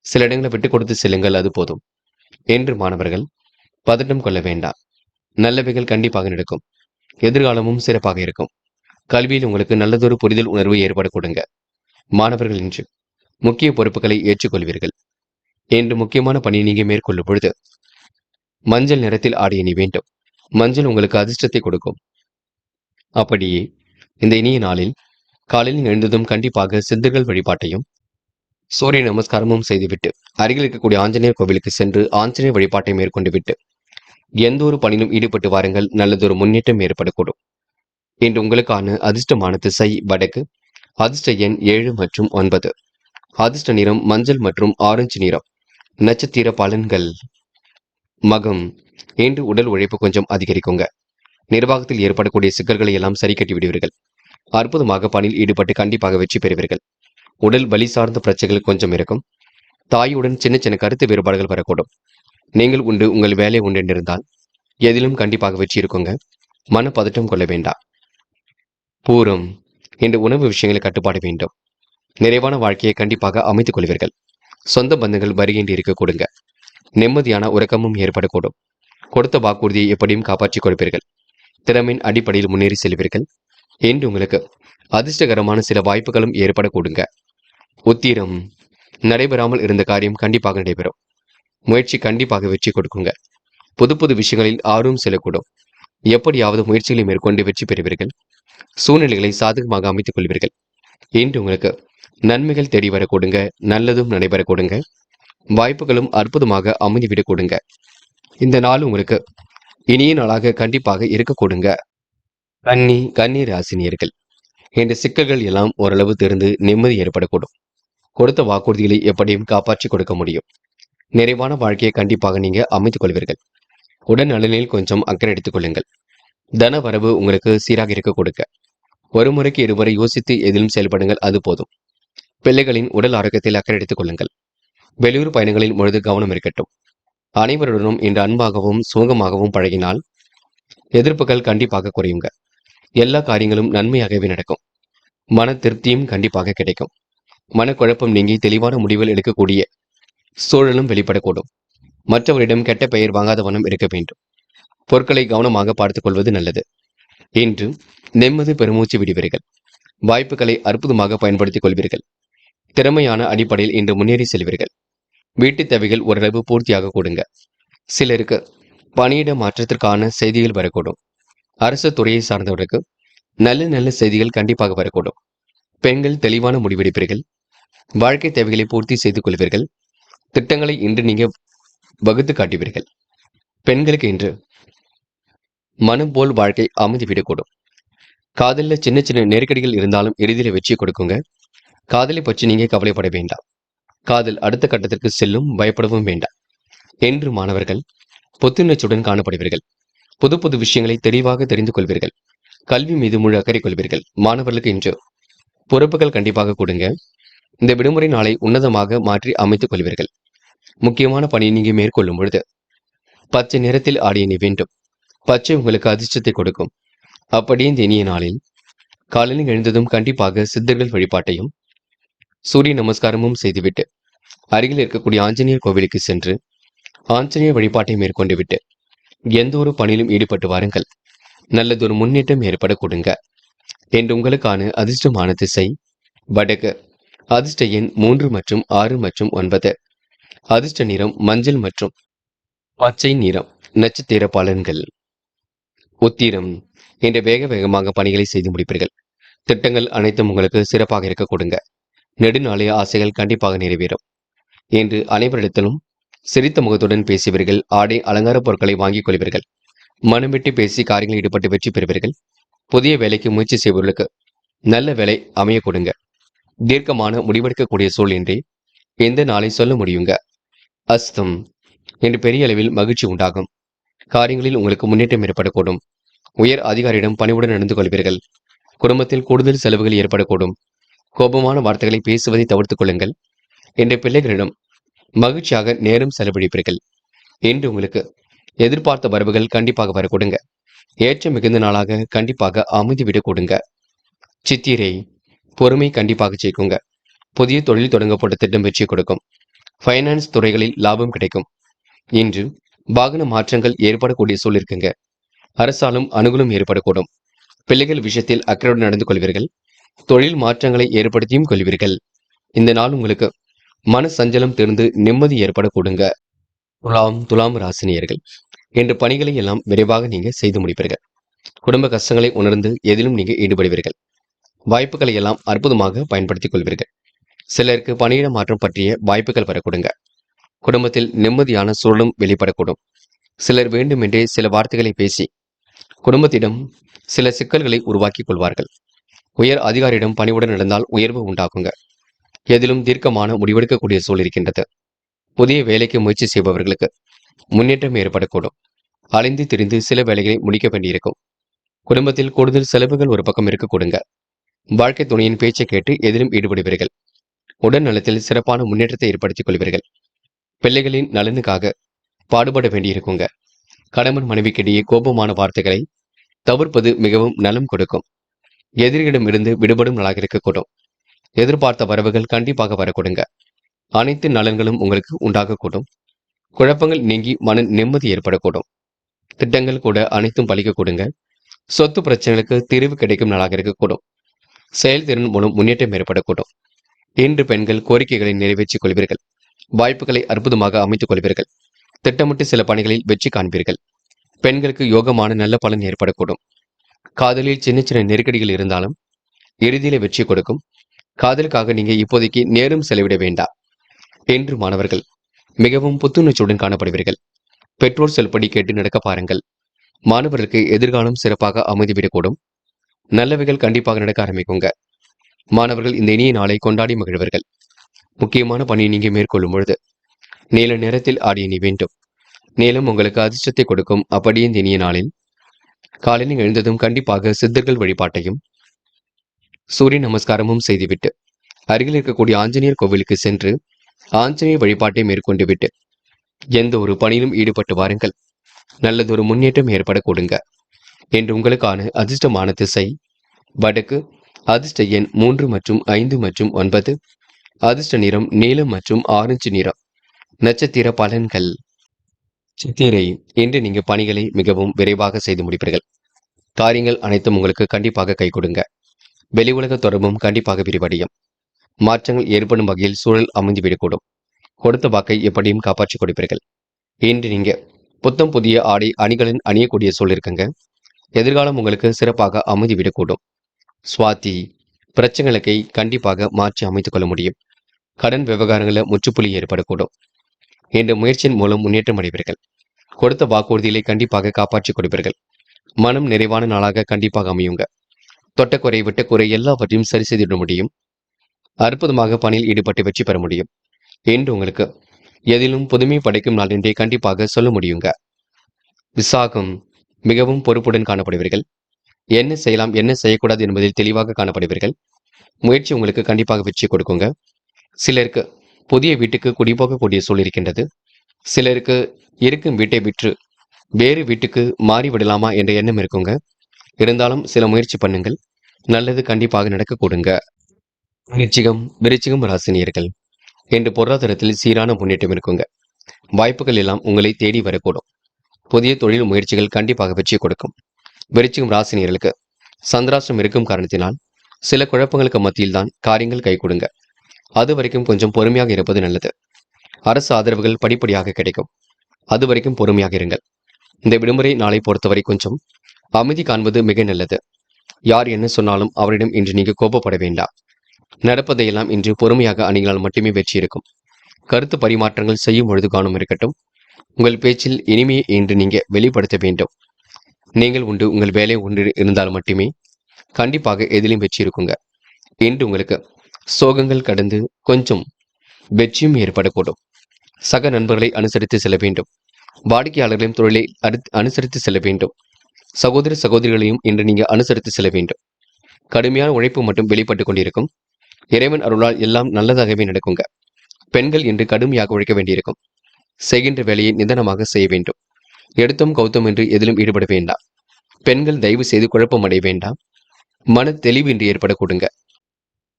சில இடங்களை விட்டு கொடுத்து செல்லுங்கள், அது போதும். என்று மாணவர்கள் பதட்டம் கொள்ள வேண்டாம். நல்லவைகள் கண்டிப்பாக நடக்கும். எதிர்காலமும் சிறப்பாக இருக்கும். கல்வியில் உங்களுக்கு நல்லதொரு புரிதல் உணர்வு ஏற்பட கொடுங்க. மாணவர்கள் இன்று முக்கிய பொறுப்புகளை ஏற்றுக்கொள்வீர்கள். என்று முக்கியமான பணியை நீங்க மேற்கொள்ளும் பொழுது மஞ்சள் நிறத்தில் ஆடை அணி வேண்டும். மஞ்சள் உங்களுக்கு அதிர்ஷ்டத்தை கொடுக்கும். அப்படியே இந்த இனிய நாளில் காலையில் எழுந்ததும் கண்டிப்பாக சித்தர்கள் வழிபாட்டையும் சூரிய நமஸ்காரமும் செய்துவிட்டு அருகில் இருக்கக்கூடிய ஆஞ்சநேயர் கோவிலுக்கு சென்று ஆஞ்சநேயர் வழிபாட்டை மேற்கொண்டு விட்டு எந்த ஒரு பணியிலும் ஈடுபட்டு வாருங்கள். நல்லதொரு முன்னேற்றம் ஏற்படக்கூடும். இன்று உங்களுக்கான அதிர்ஷ்டமான திசை வடக்கு. அதிர்ஷ்ட எண் 7 மற்றும் 9. அதிர்ஷ்ட நிறம் மஞ்சள் மற்றும் ஆரஞ்சு நிறம். நட்சத்திர பலன்கள். மகம். இன்று உடல் உழைப்பு கொஞ்சம் அதிகரிக்குங்க. நிர்வாகத்தில் ஏற்படக்கூடிய சிக்கல்களை எல்லாம் சரி கட்டி விடுவீர்கள். அற்புதமாக பணியில் ஈடுபட்டு கண்டிப்பாக வெற்றி பெறுவீர்கள். உடல் வலி சார்ந்த பிரச்சனைகள் கொஞ்சம் இருக்கும். தாயுடன் சின்ன சின்ன கருத்து வேறுபாடுகள் வரக்கூடும். நீங்கள் உண்டு உங்கள் வேலை உண்டு என்றிருந்தால் எதிலும் கண்டிப்பாக வெற்றி இருக்குங்க. மன பதட்டம் கொள்ள வேண்டாம். பூரம். இன்று உணவு விஷயங்களை கட்டுப்பாடு வேண்டும். நிறைவான வாழ்க்கையை கண்டிப்பாக அமைத்துக் கொள்வீர்கள். சொந்த பந்தங்கள் வருகின்ற இருக்க கொடுங்க. நிம்மதியான உறக்கமும் ஏற்படக்கூடும். கொடுத்த வாக்குறுதியை எப்படியும் காப்பாற்றிக் கொடுப்பீர்கள். திறமையின் அடிப்படையில் முன்னேறி செல்வீர்கள். இன்று உங்களுக்கு அதிர்ஷ்டகரமான சில வாய்ப்புகளும் ஏற்பட கொடுங்க. உத்திரம். நடைபெறாமல் இருந்த காரியம் கண்டிப்பாக நடைபெறும். முயற்சி கண்டிப்பாக வெற்றி கொடுக்குங்க. புது புது விஷயங்களில் ஆர்வம் செல்லக்கூடும். எப்படியாவது முயற்சிகளை மேற்கொண்டு வெற்றி பெறுவீர்கள். சூழ்நிலைகளை சாதகமாக அமைத்துக் கொள்வீர்கள். இன்று உங்களுக்கு நன்மைகள் தேடி வர கொடுங்க. நல்லதும் நடைபெற கொடுங்க. வாய்ப்புகளும் அற்புதமாக அமைந்துவிடக் கொடுங்க. இந்த நாள் உங்களுக்கு இனிய நாளாக கண்டிப்பாக இருக்க கொடுங்க. கன்னி ராசினியர்கள். என்ற சிக்கல்கள் எல்லாம் ஓரளவு தெரிந்து நிம்மதி ஏற்படக்கூடும். கொடுத்த வாக்குறுதிகளை எப்படியும் காப்பாற்றி கொடுக்க முடியும். நிறைவான வாழ்க்கையை கண்டிப்பாக நீங்க அமைத்துக் கொள்வீர்கள். உடல் நலனில் கொஞ்சம் அக்கறை எடுத்துக் கொள்ளுங்கள். தன வரவு உங்களுக்கு சீராக இருக்க கொடுக்க. ஒரு முறைக்கு இருமுறை யோசித்து எதிலும் செயல்படுங்கள், அது போதும். பிள்ளைகளின் உடல் ஆரோக்கியத்தில் அக்கறை எடுத்துக் கொள்ளுங்கள். வெளியூர் பயணங்களில் முழுது கவனம் இருக்கட்டும். அனைவருடனும் இன்று அன்பாகவும் சுகமாகவும் பழகினால் எதிர்ப்புகள் கண்டிப்பாக குறையுங்க. எல்லா காரியங்களும் நன்மையாகவே நடக்கும். மன திருப்தியும் கண்டிப்பாக கிடைக்கும். மனக்குழப்பம் நீங்கி தெளிவான முடிவுகள் எடுக்கக்கூடிய சூழலும் வெளிப்படக்கூடும். மற்றவரிடம் கெட்ட பெயர் வாங்காத வண்ணம் இருக்க வேண்டும். பொருட்களை கவனமாக பார்த்துக் கொள்வது நல்லது. இன்று நிம்மதி பெருமூச்சு விடுவீர்கள். வாய்ப்புகளை அற்புதமாக பயன்படுத்திக் கொள்வீர்கள். திறமையான அடிப்படையில் இன்று முன்னேறி செல்வீர்கள். வீட்டு தேவைகள் ஓரளவு பூர்த்தியாக கொடுங்க. சிலருக்கு பணியிட மாற்றத்திற்கான செய்திகள் வரக்கூடும். அரசு துறையை சார்ந்தவருக்கு நல்ல நல்ல செய்திகள் கண்டிப்பாக வரக்கூடும். பெண்கள் தெளிவான முடிவெடுப்பீர்கள். வாழ்க்கை தேவைகளை பூர்த்தி செய்து கொள்வீர்கள். திட்டங்களை இன்று நீங்க வகுத்து காட்டுவீர்கள். பெண்களுக்கு இன்று மனம் போல் வாழ்க்கை அமைந்துவிடக்கூடும். காதலில் சின்ன சின்ன நெருக்கடிகள் இருந்தாலும் எளிதில் வெற்றி கொடுக்குங்க. காதலை பற்றி நீங்க கவலைப்பட வேண்டாம். காதல் அடுத்த கட்டத்திற்கு செல்லும், பயப்படவும் வேண்டாம். என்று மாணவர்கள் புத்துணர்ச்சியுடன் காணப்படுவீர்கள். புது புது விஷயங்களை தெளிவாக தெரிந்து கொள்வீர்கள். கல்வி மீது முழு அக்கறை கொள்வீர்கள். மாணவர்களுக்கு இன்று பொறுப்புகள் கண்டிப்பாக கொடுங்க. இந்த விடுமுறை நாளை உன்னதமாக மாற்றி அமைத்துக் கொள்வீர்கள். முக்கியமான பணியை நீங்க மேற்கொள்ளும் பொழுது பச்சை நிறத்தில் ஆடை அணி வேண்டும். பச்சை உங்களுக்கு அதிர்ஷ்டத்தை கொடுக்கும். அப்படியே இந்த இனிய நாளில் காலையில் எழுந்ததும் கண்டிப்பாக சித்தர்கள் வழிபாட்டையும் சூரிய நமஸ்காரமும் செய்துவிட்டு அருகில் இருக்கக்கூடிய ஆஞ்சநேயர் கோவிலுக்கு சென்று ஆஞ்சநேயர் வழிபாட்டை மேற்கொண்டு விட்டு எந்த ஒரு பணியிலும் ஈடுபட்டு வாருங்கள். நல்லதொரு முன்னேற்றம் ஏற்பட கொடுங்க. என்று உங்களுக்கான அதிர்ஷ்டமான திசை வடக்கு. அதிர்ஷ்ட எண் 3 மற்றும் 6 மற்றும் 9. அதிர்ஷ்ட நிறம் மஞ்சள் மற்றும் பச்சை நிறம். நட்சத்திர பலன்கள். உத்திரம். இன்று வேக வேகமாக பணிகளை செய்து முடிப்பீர்கள். திட்டங்கள் அனைத்தும் உங்களுக்கு சிறப்பாக இருக்க கொடுங்க. நெடுநாளைய ஆசைகள் கண்டிப்பாக நிறைவேறும். என்று அனைவரிடத்திலும் சிரித்த முகத்துடன் பேசுவீர்கள். ஆடை அலங்கார பொருட்களை வாங்கிக் கொள்வீர்கள். மனம் விட்டு பேசி காரியங்களில் ஈடுபட்டு வெற்றி பெறுவீர்கள். புதிய வேலைக்கு முயற்சி செய்பவர்களுக்கு நல்ல வேலை அமைய கொடுங்க. தீர்க்கமான முடிவெடுக்கக்கூடிய சூழ்நிலை எந்த நாளை சொல்ல முடியுங்க. அஸ்தம், இன்று பெரிய அளவில் மகிழ்ச்சி உண்டாகும். காரியங்களில் உங்களுக்கு முன்னேற்றம் ஏற்படக்கூடும். உயர் அதிகாரியிடம் பணிவுடன் நடந்து கொள்வீர்கள். குடும்பத்தில் கூடுதல் செலவுகள் ஏற்படக்கூடும். கோபமான வார்த்தைகளை பேசுவதை தவிர்த்துக் கொள்ளுங்கள். என்ற பிள்ளைகளிடம் மகிழ்ச்சியாக நேரம் செலவழிப்பீர்கள். இன்று உங்களுக்கு எதிர்பார்த்த வரவுகள் கண்டிப்பாக வரக்கூடுங்க. ஏற்றம் மிகுந்த நாளாக கண்டிப்பாக அமைதி விட கொடுங்க. சித்திரை, பொறுமை கண்டிப்பாக ஜெயிக்குங்க. புதிய தொழில் தொடங்கப்பட்ட திட்டம் வெற்றி கொடுக்கும். ஃபைனான்ஸ் துறைகளில் லாபம் கிடைக்கும். இன்று வாகன மாற்றங்கள் ஏற்படக்கூடிய சூழல் இருக்குங்க. அரசாலும் அனுகூலம் ஏற்படக்கூடும். பிள்ளைகள் விஷயத்தில் அக்கறையுடன் நடந்து கொள்வீர்கள். தொழில் மாற்றங்களை ஏற்படுத்தியும் கொள்வீர்கள். இந்த நாள் உங்களுக்கு மன சஞ்சலம் தெரிந்து நிம்மதி ஏற்படக்கூடுங்க. துலாம் ராசினியர்கள், இன்று பணிகளை எல்லாம் விரைவாக நீங்க செய்து முடிப்பீர்கள். குடும்ப கஷ்டங்களை உணர்ந்து எதிலும் நீங்க ஈடுபடுவீர்கள். வாய்ப்புகளை எல்லாம் அற்புதமாக பயன்படுத்திக் கொள்வீர்கள். சிலருக்கு பணியிட மாற்றம் பற்றிய வாய்ப்புகள் வரக்கூடுங்க. குடும்பத்தில் நிம்மதியான சூழலும் வெளிப்படக்கூடும். சிலர் வேண்டுமென்றே சில வார்த்தைகளை பேசி குடும்பத்திடம் சில சிக்கல்களை உருவாக்கிக் கொள்வார்கள். உயர் அதிகாரியிடம் பணிவுடன் நடந்தால் உயர்வு உண்டாக்குங்க. எதிலும் தீர்க்கமான முடிவெடுக்கக்கூடிய சூழல் இருக்கின்றது. புதிய வேலைக்கு முயற்சி செய்பவர்களுக்கு முன்னேற்றம் ஏற்படக்கூடும். அலைந்து திரிந்து சில வேலைகளை முடிக்க வேண்டியிருக்கும். குடும்பத்தில் கூடுதல் செலவுகள் ஒரு பக்கம் இருக்க கொடுங்க. வாழ்க்கை துணையின் பேச்சை கேட்டு எதிலும் ஈடுபடுவீர்கள். உடல் நலத்தில் சிறப்பான முன்னேற்றத்தை ஏற்படுத்திக் கொள்வீர்கள். பிள்ளைகளின் நலனுக்காக பாடுபட வேண்டியிருக்குங்க. கணவன் மனைவிக்கிடையே கோபமான வார்த்தைகளை தவிர்ப்பது மிகவும் நலம் கொடுக்கும். எதிரிகளிடமிருந்து விடுபடும் நாளாக இருக்கக்கூடும். எதிர்பார்த்த வரவுகள் கண்டிப்பாக வரக்கூடுங்க. அனைத்து நலன்களும் உங்களுக்கு உண்டாகக்கூடும். குழப்பங்கள் நீங்கி மன நிம்மதி ஏற்படக்கூடும். திட்டங்கள் கூட அனைத்தும் பலிக்க கொடுங்க. சொத்து பிரச்சனைகளுக்கு தீர்வு கிடைக்கும் நாளாக இருக்கக்கூடும். செயல்திறன் மூலம் முன்னேற்றம் ஏற்படக்கூடும். இன்று பெண்கள் கோரிக்கைகளை நிறைவேற்றிக் கொள்வீர்கள். வாய்ப்புகளை அற்புதமாக அமைத்துக் கொள்வீர்கள். திட்டமிட்டு சில பணிகளில் வெற்றி காண்பீர்கள். பெண்களுக்கு யோகமான நல்ல பலன் ஏற்படக்கூடும். காதலில் சின்ன சின்ன நெருக்கடிகள் இருந்தாலும் இறுதியில வெற்றி கொடுக்கும். காதலுக்காக நீங்க இப்போதைக்கு நேரம் செலவிட வேண்டாம். என்று மாணவர்கள் மிகவும் புத்துணர்ச்சியுடன் காணப்படுவீர்கள். பெற்றோர் சொல்படி கேட்டு நடக்க பாருங்கள். மாணவர்களுக்கு எதிர்காலம் சிறப்பாக அமைந்துவிடக்கூடும். நல்லவைகள் கண்டிப்பாக நடக்க ஆரம்பிக்குங்க. மாணவர்கள் இந்த இனிய நாளை கொண்டாடி மகிழ்வர்கள். முக்கியமான பணியை நீங்க மேற்கொள்ளும் பொழுது நீல நிறத்தில் ஆடிய நீ வேண்டும். நீளம் உங்களுக்கு அதிர்ஷ்டத்தை கொடுக்கும். அப்படியே இந்த இனிய நாளில் காலையில் எழுந்ததும் கண்டிப்பாக சித்தர்கள் வழிபாட்டையும் சூரிய நமஸ்காரமும் செய்துவிட்டு அருகில் இருக்கக்கூடிய ஆஞ்சநேயர் கோவிலுக்கு சென்று ஆஞ்சநேயர் வழிபாட்டை மேற்கொண்டு விட்டு எந்த ஒரு பணியிலும் ஈடுபட்டு வாருங்கள். நல்லதொரு முன்னேற்றம் ஏற்பட கொடுங்க. என்று உங்களுக்கான அதிர்ஷ்டமான திசை வடக்கு. அதிர்ஷ்ட எண் 3 மற்றும் 5 மற்றும் 9. அதிர்ஷ்ட நிறம் நீலம் மற்றும் ஆரஞ்சு நிறம். நட்சத்திர பலன்கள். சித்திரை, இன்று நீங்க பணிகளை மிகவும் விரைவாக செய்து முடிப்பீர்கள். காரியங்கள் அனைத்தும் உங்களுக்கு கண்டிப்பாக கை கொடுங்க. வெளி உலக தொடர்பும் கண்டிப்பாக விரிவடையும். மாற்றங்கள் ஏற்படும் வகையில் சூழல் அமைந்துவிடக்கூடும். கொடுத்த வாக்கை எப்படியும் காப்பாற்றிக் கொடுப்பீர்கள். இன்று நீங்க புத்தம் புதிய ஆடை அணிகளின் அணியக்கூடிய சூழல் இருக்குங்க. எதிர்காலம் உங்களுக்கு சிறப்பாக அமைந்துவிடக்கூடும். சுவாதி, பிரச்சனைகளை கண்டிப்பாக மாற்றி அமைத்துக் கொள்ள முடியும். கடன் விவகாரங்களில் முற்றுப்புள்ளி ஏற்படக்கூடும். என்ற முயற்சியின் மூலம் முன்னேற்றம் அடைவீர்கள். கொடுத்த வாக்குறுதிகளை கண்டிப்பாக காப்பாற்றிக் கொடுப்பீர்கள். மனம் நிறைவான நாளாக கண்டிப்பாக அமையுங்க. தொட்டக்குறை விட்டக்குறை எல்லாவற்றையும் சரி செய்திட முடியும். அற்புதமாக பணியில் ஈடுபட்டு வெற்றி பெற முடியும். என்று உங்களுக்கு எதிலும் புதுமை படைக்கும் நாள் என்றே கண்டிப்பாக சொல்ல முடியுங்க. விசாகம், மிகவும் பொறுப்புடன் காணப்படுவீர்கள். என்ன செய்யலாம் என்ன செய்யக்கூடாது என்பதில் தெளிவாக காணப்படுவீர்கள். முயற்சி உங்களுக்கு கண்டிப்பாக வெற்றி கொடுக்குங்க. சிலருக்கு புதிய வீட்டுக்கு குடிபோகக்கூடிய சூழல் இருக்கின்றது. சிலருக்கு இருக்கும் வீட்டை விற்று வேறு வீட்டுக்கு மாறிவிடலாமா என்ற எண்ணம் இருக்குங்க. இருந்தாலும் சில முயற்சி பண்ணுங்கள். நல்லது கண்டிப்பாக நடக்க கொடுங்க. விருச்சிகம் ராசினியர்கள், என்று பொருளாதாரத்தில் சீரான முன்னேற்றம் இருக்குங்க. வாய்ப்புகள் எல்லாம் உங்களை தேடி வரக்கூடும். புதிய தொழில் முயற்சிகள் கண்டிப்பாக வெற்றி கொடுக்கும். விருச்சிகம் ராசினியர்களுக்கு சந்திராஷ்டிரம் இருக்கும் காரணத்தினால் சில குழப்பங்களுக்கு மத்தியில் தான் காரியங்கள் கை கொடுங்க. அது வரைக்கும் கொஞ்சம் பொறுமையாக இருப்பது நல்லது. அரசு ஆதரவுகள் படிப்படியாக கிடைக்கும். அது வரைக்கும் பொறுமையாக இருங்கள். இந்த விடுமுறை நாளை பொறுத்தவரை கொஞ்சம் அமைதி காண்பது மிக நல்லது. யார் என்ன சொன்னாலும் அவரிடம் இன்று நீங்க கோபப்பட வேண்டாம். நடப்பதையெல்லாம் இன்று பொறுமையாக அணுகினால் மட்டுமே வெற்றி இருக்கும். கருத்து பரிமாற்றங்கள் செய்யும் பொழுது கவனம் இருக்கட்டும். உங்கள் பேச்சில் இனிமையை இன்று நீங்க வெளிப்படுத்த வேண்டும். நீங்கள் உண்டு உங்கள் வேலை உண்டு இருந்தால் மட்டுமே கண்டிப்பாக எதிலும் வெற்றி இருக்குங்க. இன்று உங்களுக்கு சோகங்கள் கடந்து கொஞ்சம் வெற்றியும் ஏற்படக்கூடும். சக நண்பர்களை அனுசரித்து செல்ல வேண்டும். வாடிக்கையாளர்களையும் தொழிலை அனுசரித்து செல்ல வேண்டும். சகோதர சகோதரிகளையும் இன்று நீங்க அனுசரித்து செல்ல வேண்டும். கடுமையான உழைப்பு மட்டும் வெளிப்பட்டுக் கொண்டிருக்கும். இறைவன் அருளால் எல்லாம் நல்லதாகவே நடக்குங்க. பெண்கள் இன்று கடுமையாக உழைக்க வேண்டியிருக்கும். செய்கின்ற வேலையை நிதானமாக செய்ய வேண்டும். எடுத்தும் கௌத்தம் என்று எதிலும் ஈடுபட வேண்டாம். பெண்கள் தயவு செய்து குழப்பம் அடைய வேண்டாம். மன தெளிவு இன்று ஏற்படக்கூடுங்க.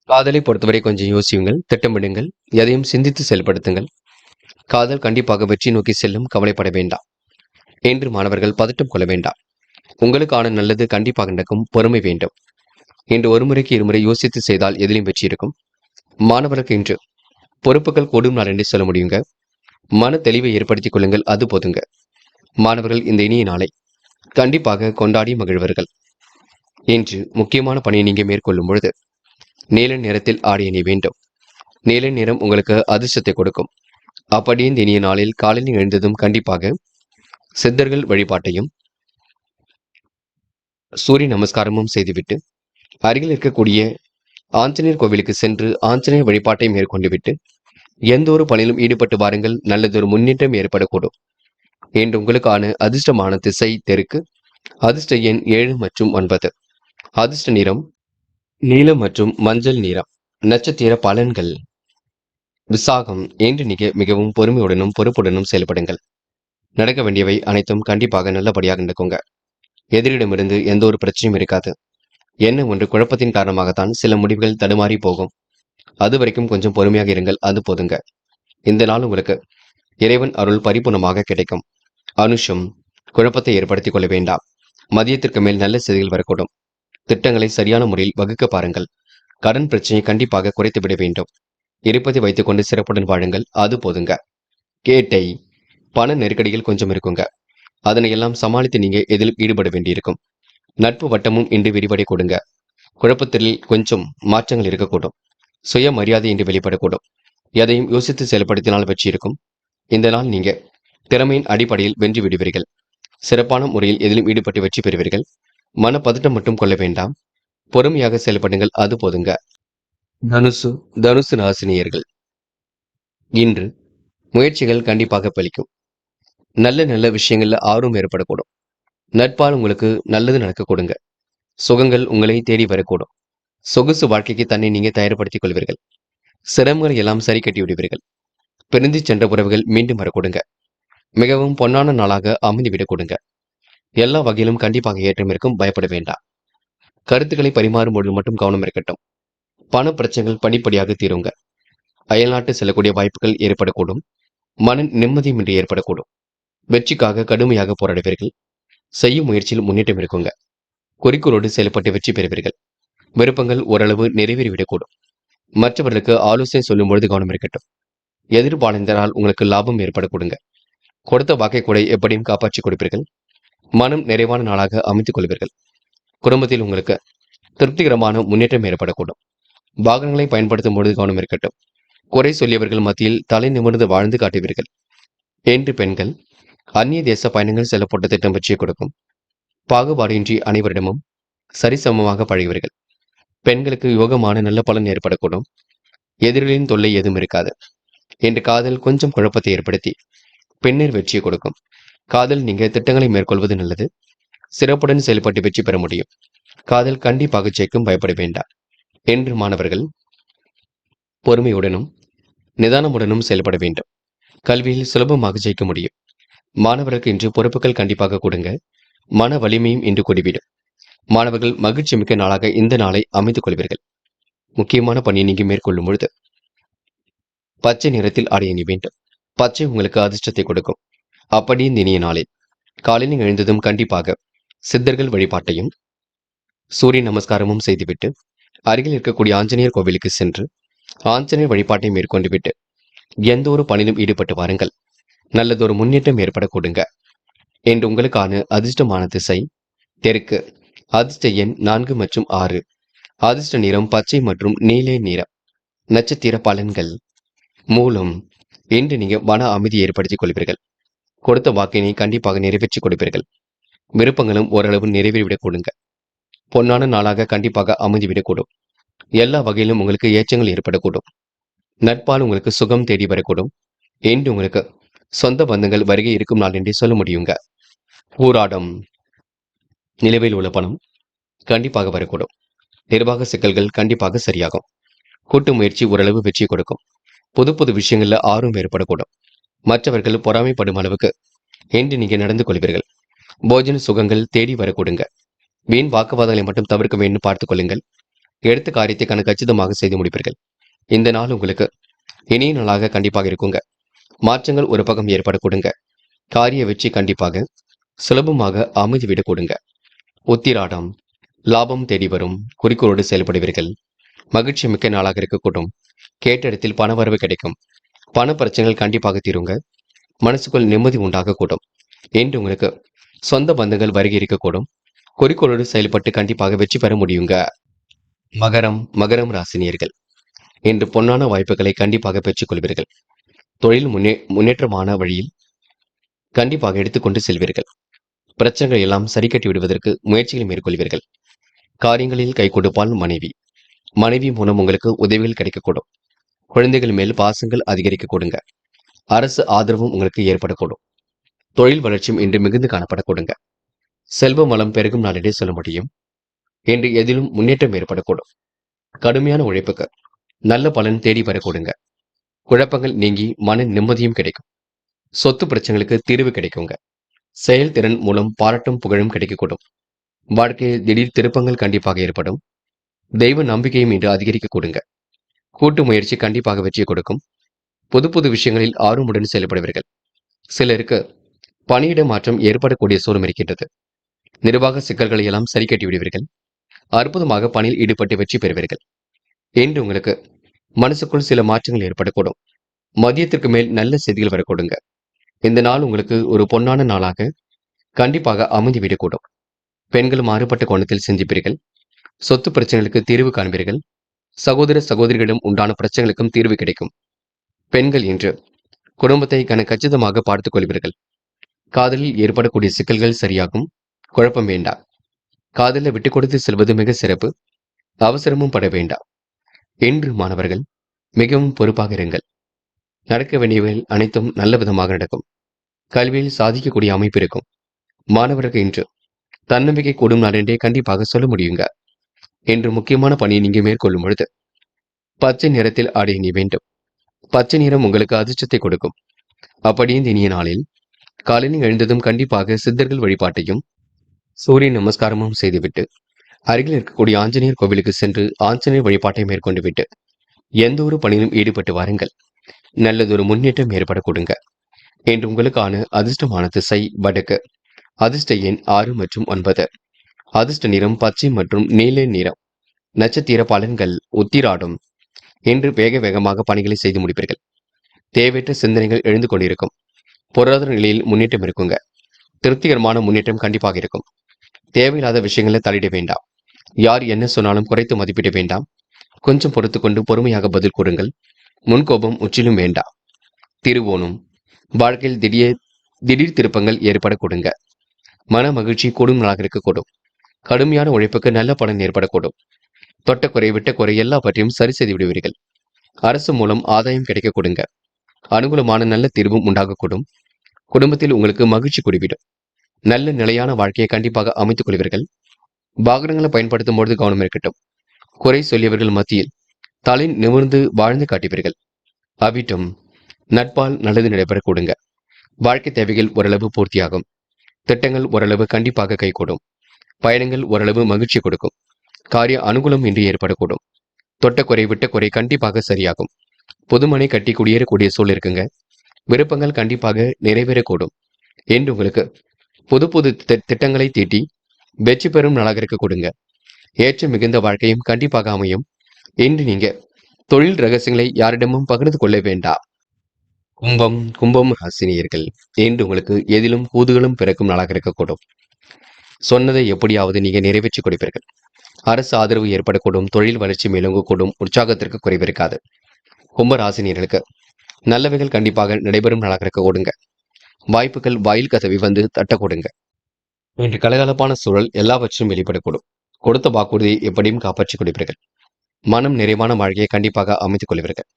காதலை பொறுத்தவரை கொஞ்சம் யோசியுங்கள், திட்டமிடுங்கள், எதையும் சிந்தித்து செயல்படுத்துங்கள். காதல் கண்டிப்பாக வெற்றி நோக்கி செல்லும், கவலைப்பட வேண்டாம். என்று மாணவர்கள் பதட்டம் கொள்ள வேண்டாம். உங்களுக்கான நல்லது கண்டிப்பாக நடக்கும், பொறுமை வேண்டும். இன்று ஒருமுறைக்கு இருமுறை யோசித்து செய்தால் எதிலும் வெற்றி இருக்கும். மாணவர்களுக்கு இன்று பொறுப்புகள் கூடும் நாள் என்று சொல்ல முடியுங்க. மன தெளிவை ஏற்படுத்திக் கொள்ளுங்கள், அது போதுங்க. மாணவர்கள் இந்த இனிய நாளை கண்டிப்பாக கொண்டாடி மகிழ்வர்கள். இன்று முக்கியமான பணியை நீங்க மேற்கொள்ளும் பொழுது நீல நிறத்தில் ஆடை அணிய வேண்டும். நீல நிறம் உங்களுக்கு அதிர்ஷ்டத்தை கொடுக்கும். அப்படியே இந்த இனிய நாளில் காலையில் எழுந்ததும் கண்டிப்பாக சித்தர்கள் வழிபாட்டையும் சூரிய நமஸ்காரமும் செய்துவிட்டு அருகில் இருக்கக்கூடிய ஆஞ்சநேயர் கோவிலுக்கு சென்று ஆஞ்சநேயர் வழிபாட்டை மேற்கொண்டு விட்டு எந்த ஒரு பணியிலும் ஈடுபட்டு வாருங்கள், நல்லதொரு முன்னேற்றம் ஏற்படக்கூடும். இன்று உங்களுக்கான அதிர்ஷ்டமான திசை தெற்கு. அதிர்ஷ்ட எண் 7 மற்றும் 9. அதிர்ஷ்ட நிறம் நீலம் மற்றும் மஞ்சள் நிறம். நட்சத்திர பலன்கள். விசாகம். இன்று நீங்க மிகவும் பொறுமையுடனும் பொறுப்புடனும் செயல்படுங்கள். நடக்க வேண்டியவை அனைத்தும் கண்டிப்பாக நல்லபடியாக நடக்குங்க. எதிரிடமிருந்து எந்த ஒரு பிரச்சனையும் இருக்காது. என்ன ஒன்று குழப்பத்தின் காரணமாகத்தான் சில முடிவுகள் தடுமாறி போகும். அது வரைக்கும் கொஞ்சம் பொறுமையாக இருங்கள், அது போதுங்க. இந்த நாள் உங்களுக்கு இறைவன் அருள் பரிபூர்ணமாக கிடைக்கும். அனுஷம். குழப்பத்தை ஏற்படுத்திக் கொள்ள வேண்டாம். மதியத்திற்கு மேல் நல்ல செய்திகள் வரக்கூடும். திட்டங்களை சரியான முறையில் வகுக்க பாருங்கள். கடன் பிரச்சனையை கண்டிப்பாக குறைத்து விட வேண்டும். இருப்பதை வைத்துக் கொண்டு சிறப்புடன் வாழுங்கள், அது போதுங்க. கேட்டை. பண நெருக்கடிகள் கொஞ்சம் இருக்குங்க. அதனை எல்லாம் சமாளித்து நீங்க எதில் ஈடுபட வேண்டியிருக்கும். நட்பு வட்டமும் இன்று விரிவடை கொடுங்க. குழப்பத்தில் கொஞ்சம் மாற்றங்கள் இருக்கக்கூடும். சுய மரியாதை இன்று வெளிப்படக்கூடும். எதையும் யோசித்து செயல்படுத்தினால் வெற்றி இருக்கும். இந்த நாள் நீங்க திறமையின் அடிப்படையில் வென்று விடுவீர்கள். சிறப்பான முறையில் எதிலும் ஈடுபட்டு வெற்றி பெறுவீர்கள். மன பதட்டம் மட்டும் கொள்ள வேண்டாம். பொறுமையாக செயல்படுங்கள், அது போதுங்க. தனுசு. தனுசு ராசினியர்கள் இன்று முயற்சிகள் கண்டிப்பாக பலிக்கும். நல்ல நல்ல விஷயங்கள்ல ஆர்வம் ஏற்படக்கூடும். நட்பால் உங்களுக்கு நல்லது நடக்க கொடுங்க. சுகங்கள் உங்களை தேடி வரக்கூடும். சொகுசு வாழ்க்கைக்கு தன்னை நீங்க தயார்படுத்திக் கொள்வீர்கள். சிரமங்களை எல்லாம் சரி கட்டி விடுவீர்கள். பிரிந்து சென்ற உறவுகள் மீண்டும் வரக்கூடுங்க. மிகவும் பொன்னான நாளாக அமைந்துவிடக் கொடுங்க. எல்லா வகையிலும் கண்டிப்பாக ஏற்றம் இருக்கும், பயப்பட வேண்டாம். கருத்துக்களை பரிமாறும் பொழுது மட்டும் கவனம் இருக்கட்டும். பண பிரச்சனைகள் படிப்படியாக தீருங்க. அயல்நாட்டு செல்லக்கூடிய வாய்ப்புகள் ஏற்படக்கூடும். மன நிம்மதியின்றி ஏற்படக்கூடும். வெற்றிக்காக கடுமையாக போராடுவீர்கள். செய்யும் முயற்சியில் முன்னேற்றம் இருக்குங்க. குறிக்கோளோடு செயல்பட்டு வெற்றி பெறுவீர்கள். விருப்பங்கள் ஓரளவு நிறைவேறிவிடக்கூடும். மற்றவர்களுக்கு ஆலோசனை சொல்லும் பொழுது கவனம் இருக்கட்டும். எதிர்பார்ந்தால் உங்களுக்கு லாபம் ஏற்படக்கூடுங்க. கொடுத்த வாக்கை கூட எப்படியும் காப்பாற்றிக் கொடுப்பீர்கள். மனம் நிறைவான நாளாக அமைத்துக் கொள்வீர்கள். குடும்பத்தில் உங்களுக்கு திருப்திகரமான முன்னேற்றம் ஏற்படக்கூடும். வாகனங்களை பயன்படுத்தும் பொழுது கவனம் இருக்கட்டும். குறை சொல்லியவர்கள் மத்தியில் தலை நிமிர்ந்து வாழ்ந்து காட்டுவீர்கள். என்று பெண்கள் அந்நிய தேச பயணங்கள் செல்லப்பட்ட திட்டம் வெற்றியை கொடுக்கும். பாகுபாடின்றி அனைவரிடமும் சரிசமமாக பழகுவீர்கள். பெண்களுக்கு யோகமான நல்ல பலன் ஏற்படக்கூடும். எதிரிகளின் தொல்லை எதுவும் இருக்காது. என்று காதல் கொஞ்சம் குழப்பத்தை ஏற்படுத்தி பின்னர் வெற்றியை கொடுக்கும். காதல் நீங்க திட்டங்களை மேற்கொள்வது நல்லது. சிறப்புடன் செயல்பட்டு வெற்றி பெற முடியும். காதல் கண்டிப்பாக ஜெயிக்கும், பயப்பட வேண்டாம். என்று மாணவர்கள் பொறுமையுடனும் நிதானமுடனும் செயல்பட வேண்டும். கல்வியில் சுலபமாக ஜெயிக்க முடியும். மாணவர்களுக்கு இன்று பொறுப்புகள் கண்டிப்பாக கொடுங்க. மன வலிமையும் இன்று கூடிவிடும். மாணவர்கள் மகிழ்ச்சி மிக்க நாளாக இந்த நாளை அமைத்துக் கொள்வீர்கள். முக்கியமான பணியை நீங்க மேற்கொள்ளும் பொழுது பச்சை நிறத்தில் ஆடை அணிய வேண்டும். பச்சை உங்களுக்கு அதிர்ஷ்டத்தை கொடுக்கும். அப்படி இந்த இனிய நாளில் காலையில் எழுந்ததும் கண்டிப்பாக சித்தர்கள் வழிபாட்டையும் சூரிய நமஸ்காரமும் செய்துவிட்டு அருகில் இருக்கக்கூடிய ஆஞ்சநேயர் கோவிலுக்கு சென்று ஆஞ்சநேயர் வழிபாட்டை மேற்கொண்டு விட்டு எந்த ஒரு பணியிலும் ஈடுபட்டு வாருங்கள். நல்லதொரு முன்னேற்றம் ஏற்பட கொடுங்க. என்று உங்களுக்கான அதிர்ஷ்டமான திசை தெற்கு. அதிர்ஷ்ட எண் 4 மற்றும் 6. அதிர்ஷ்ட நிறம் பச்சை மற்றும் நீல நிறம். நட்சத்திர பலன்கள். மூலம். இன்று நீங்க மன அமைதியை ஏற்படுத்திக் கொள்வீர்கள். கொடுத்த வாக்கினை கண்டிப்பாக நிறைவேற்றிக் கொடுப்பீர்கள். விருப்பங்களும் ஓரளவு நிறைவேறிவிடக் கொடுங்க. பொன்னான நாளாக கண்டிப்பாக அமைந்துவிடக்கூடும். எல்லா வகையிலும் உங்களுக்கு ஏற்றங்கள் ஏற்படக்கூடும். நட்பால் உங்களுக்கு சுகம் தேடி வரக்கூடும். என்று உங்களுக்கு சொந்த பந்தங்கள் வருகை இருக்கும் நாள் என்றே சொல்ல முடியுங்க. ஊராடம் நிலுவையில் உள்ள பணம் கண்டிப்பாக வரக்கூடும். நிர்வாக சிக்கல்கள் கண்டிப்பாக சரியாகும். கூட்டு முயற்சி ஓரளவு வெற்றி கொடுக்கும். புது புது விஷயங்கள்ல ஆர்வம் ஏற்படக்கூடும். மற்றவர்கள் பொறாமைப்படும் அளவுக்கு என்று நீங்க நடந்து கொள்வீர்கள். போஜன சுகங்கள் தேடி வரக்கூடுங்க. வீண் வாக்குவாதங்களை மட்டும் தவிர்க்க வேண்டும் பார்த்துக் கொள்ளுங்கள். எடுத்த காரியத்தை கச்சிதமாக செய்து முடிப்பீர்கள். இந்த நாள் உங்களுக்கு இனிய நாளாக கண்டிப்பாக இருக்குங்க. மாற்றங்கள் ஒரு பக்கம் ஏற்படக்கூடுங்க. காரிய வெற்றி கண்டிப்பாக சுலபமாக அமைதிவிடக் கொடுங்க. உத்திராடம் லாபம் தேடி வரும் குறிக்கோளோடு செயல்படுவீர்கள். மகிழ்ச்சி மிக்க நாளாக இருக்கக்கூடும். கேட்ட இடத்தில் பணவரவு கிடைக்கும். பண பிரச்சனைகள் கண்டிப்பாக தீருங்க. மனசுக்குள் நிம்மதி உண்டாகக்கூடும். என்று உங்களுக்கு சொந்த பந்தங்கள் வருகை இருக்கக்கூடும். குறிக்கோளோடு செயல்பட்டு கண்டிப்பாக வெற்றி பெற முடியுங்க. மகரம் ராசினியர்கள் இன்று பொன்னான வாய்ப்புகளை கண்டிப்பாக பெற்றுக் கொள்வீர்கள். தொழில் முன்னேற்றமான வழியில் கண்டிப்பாக எடுத்துக்கொண்டு செல்வீர்கள். பிரச்சனைகள் எல்லாம் சரி கட்டி விடுவதற்கு முயற்சிகளை மேற்கொள்வீர்கள். காரியங்களில் கை கொடுப்பால் மனைவி மூலம் உங்களுக்கு உதவிகள் கிடைக்கக்கூடும். குழந்தைகள் மேல் பாசங்கள் அதிகரிக்க கொடுங்க. அரசு ஆதரவும் உங்களுக்கு ஏற்படக்கூடும். தொழில் வளர்ச்சியும் இன்று மிகுந்து காணப்படக்கூடுங்க. செல்வ வளம் பெருகும் நாளிலே சொல்ல முடியும். இன்று எதிலும் முன்னேற்றம் ஏற்படக்கூடும். கடுமையான உழைப்புக்கு நல்ல பலன் தேடி வரக்கூடுங்க. குழப்பங்கள் நீங்கி மன நிம்மதியும் கிடைக்கும். சொத்து பிரச்சனைகளுக்கு தீர்வு கிடைக்குங்க. செயல்திறன் மூலம் பாராட்டும் புகழும் கிடைக்கக்கூடும். வாழ்க்கையில் திடீர் திருப்பங்கள் கண்டிப்பாக ஏற்படும். தெய்வ நம்பிக்கையும் இன்று அதிகரிக்க கொடுங்க. கூட்டு முயற்சி கண்டிப்பாக வெற்றி கொடுக்கும். புது புது விஷயங்களில் ஆர்வமுடன் செயல்படுவீர்கள். சிலருக்கு பணியிட மாற்றம் ஏற்படக்கூடிய சூழல் இருக்கின்றது. நிர்வாக சிக்கல்களை எல்லாம் சரி கட்டி விடுவீர்கள். அற்புதமாக பணியில் ஈடுபட்டு வெற்றி பெறுவீர்கள். என்று உங்களுக்கு மனசுக்குள் சில மாற்றங்கள் ஏற்படக்கூடும். மதியத்திற்கு மேல் நல்ல செய்திகள் வரக்கூடுங்க. இந்த நாள் உங்களுக்கு ஒரு பொன்னான நாளாக கண்டிப்பாக அமைந்துவிடக்கூடும். பெண்கள் மாறுபட்ட கோணத்தில் சிந்திப்பீர்கள். சொத்து பிரச்சனைகளுக்கு தீர்வு காண்பீர்கள். சகோதர சகோதரிகளிடம் உண்டான பிரச்சனைகளுக்கும் தீர்வு கிடைக்கும். பெண்கள் இன்று குடும்பத்தை கச்சிதமாக பார்த்துக் கொள்வீர்கள். காதலில் ஏற்படக்கூடிய சிக்கல்கள் சரியாகும். குழப்பம் வேண்டாம். காதலில் விட்டுக் கொடுத்து செல்வது மிக சிறப்பு. அவசரமும் பட வேண்டாம். என்று மாணவர்கள் மிகவும் பொறுப்பாக இருங்கள். நடக்க வேண்டியவைகள் அனைத்தும் நல்ல விதமாக நடக்கும். கல்வியில் சாதிக்கக்கூடிய அமைப்பு இருக்கும். மாணவர்கள் இன்று தன்னம்பிக்கை கூடும் நாள் என்றே கண்டிப்பாக சொல்ல முடியுங்க. என்று முக்கியமான பணியை நீங்க மேற்கொள்ளும் பொழுது பச்சை நிறத்தில் ஆடை அணிய வேண்டும். பச்சை நிறம் உங்களுக்கு அதிர்ஷ்டத்தை கொடுக்கும். அப்படி இந்த இனிய நாளில் காலையில் எழுந்ததும் கண்டிப்பாக சித்தர்கள் வழிபாட்டையும் சூரிய நமஸ்காரமும் செய்துவிட்டு அருகில் இருக்கக்கூடிய ஆஞ்சநேயர் கோவிலுக்கு சென்று ஆஞ்சநேயர் வழிபாட்டை மேற்கொண்டு விட்டு எந்த ஒரு பணியிலும் ஈடுபட்டு வாருங்கள். நல்லதொரு முன்னேற்றம் ஏற்பட கொடுங்க. என்று உங்களுக்கான அதிர்ஷ்டமான திசை வடக்கு. அதிர்ஷ்ட எண் 6 மற்றும் 9. அதிர்ஷ்ட நிறம் பச்சை மற்றும் நீல நிறம். நட்சத்திர பலன்கள் உத்திராடும். என்று வேக வேகமாக பணிகளை செய்து முடிப்பீர்கள். தேவையற்ற சிந்தனைகள் எழுந்து கொண்டிருக்கும். பொருளாதார நிலையில் முன்னேற்றம் இருக்குங்க. திருப்திகரமான முன்னேற்றம் கண்டிப்பாக இருக்கும். தேவையில்லாத விஷயங்களை தலையிட வேண்டாம். யார் என்ன சொன்னாலும் குறைத்து மதிப்பிட வேண்டாம். கொஞ்சம் பொறுத்துக்கொண்டு பொறுமையாக பதில் கூறுங்கள். முன்கோபம் முற்றிலும் வேண்டாம். திருவோணம் வாழ்க்கையில் திடீர் திருப்பங்கள் ஏற்பட கொடுங்க. மன மகிழ்ச்சி கூடும் நாளாக இருக்கக்கூடும். கடுமையான உழைப்புக்கு நல்ல பலன் ஏற்படக்கூடும். தொட்டக்குறை விட்டக்குறை எல்லாவற்றையும் சரி செய்து விடுவீர்கள். அரசு மூலம் ஆதாயம் கிடைக்க கொடுங்க. அனுகூலமான நல்ல தீர்வும் உண்டாகக்கூடும். குடும்பத்தில் உங்களுக்கு மகிழ்ச்சி குடிவிடும். நல்ல நிலையான வாழ்க்கையை கண்டிப்பாக அமைத்துக் கொள்வீர்கள். வாகனங்களை பயன்படுத்தும் பொழுது கவனம் இருக்கட்டும். குறை சொல்லியவர்கள் மத்தியில் தலை நிமிர்ந்து வாழ்ந்து காட்டுவீர்கள். அவிட்டம் நட்பால் நல்லது நடைபெற கொடுங்க. வாழ்க்கை தேவைகள் ஓரளவு பூர்த்தியாகும். திட்டங்கள் ஓரளவு கண்டிப்பாக கைகூடும். பயணங்கள் ஓரளவு மகிழ்ச்சி கொடுக்கும். காரிய அனுகூலம் இன்றி ஏற்படக்கூடும். தொட்டக்குறை விட்டக்குறை கண்டிப்பாக சரியாகும். புதுமனை கட்டி குடியேறக்கூடிய சூழல் இருக்குங்க. விருப்பங்கள் கண்டிப்பாக நிறைவேறக்கூடும். என்று உங்களுக்கு புது புது திட்டங்களை தீட்டி வெற்றி பெறும் நாளாக இருக்க கொடுங்க. ஏற்ற மிகுந்த வாழ்க்கையும் கண்டிப்பாக அமையும். என்று நீங்க தொழில் ரகசியங்களை யாரிடமும் பகிர்ந்து கொள்ள வேண்டாம். கும்பம் ராசினியர்கள் என்று உங்களுக்கு எதிலும் கூதுகளும் பிறக்கும் நாளாக இருக்கக்கூடும். சொன்னதை எப்படியாவது நீங்க நிறைவேற்றி கொடுப்பீர்கள். அரசு ஆதரவு ஏற்படக்கூடும். தொழில் வளர்ச்சி மேலோங்கக்கூடும். உற்சாகத்திற்கு குறைவிருக்காது. கும்பராசினியர்களுக்கு நல்லவைகள் கண்டிப்பாக நடைபெறும் நாளாக இருக்க கொடுங்க. வாய்ப்புகள் வாயில் கதவி வந்து தட்ட கொடுங்க. இன்று கலகலப்பான சூழல் எல்லாவற்றிலும் வெளிப்படக்கூடும். கொடுத்த வாக்குறுதியை எப்படியும் காப்பாற்றிக் கொள்வீர்கள். மனம் நிறைவான வாழ்க்கையை கண்டிப்பாக அமைத்துக் கொள்வீர்கள்.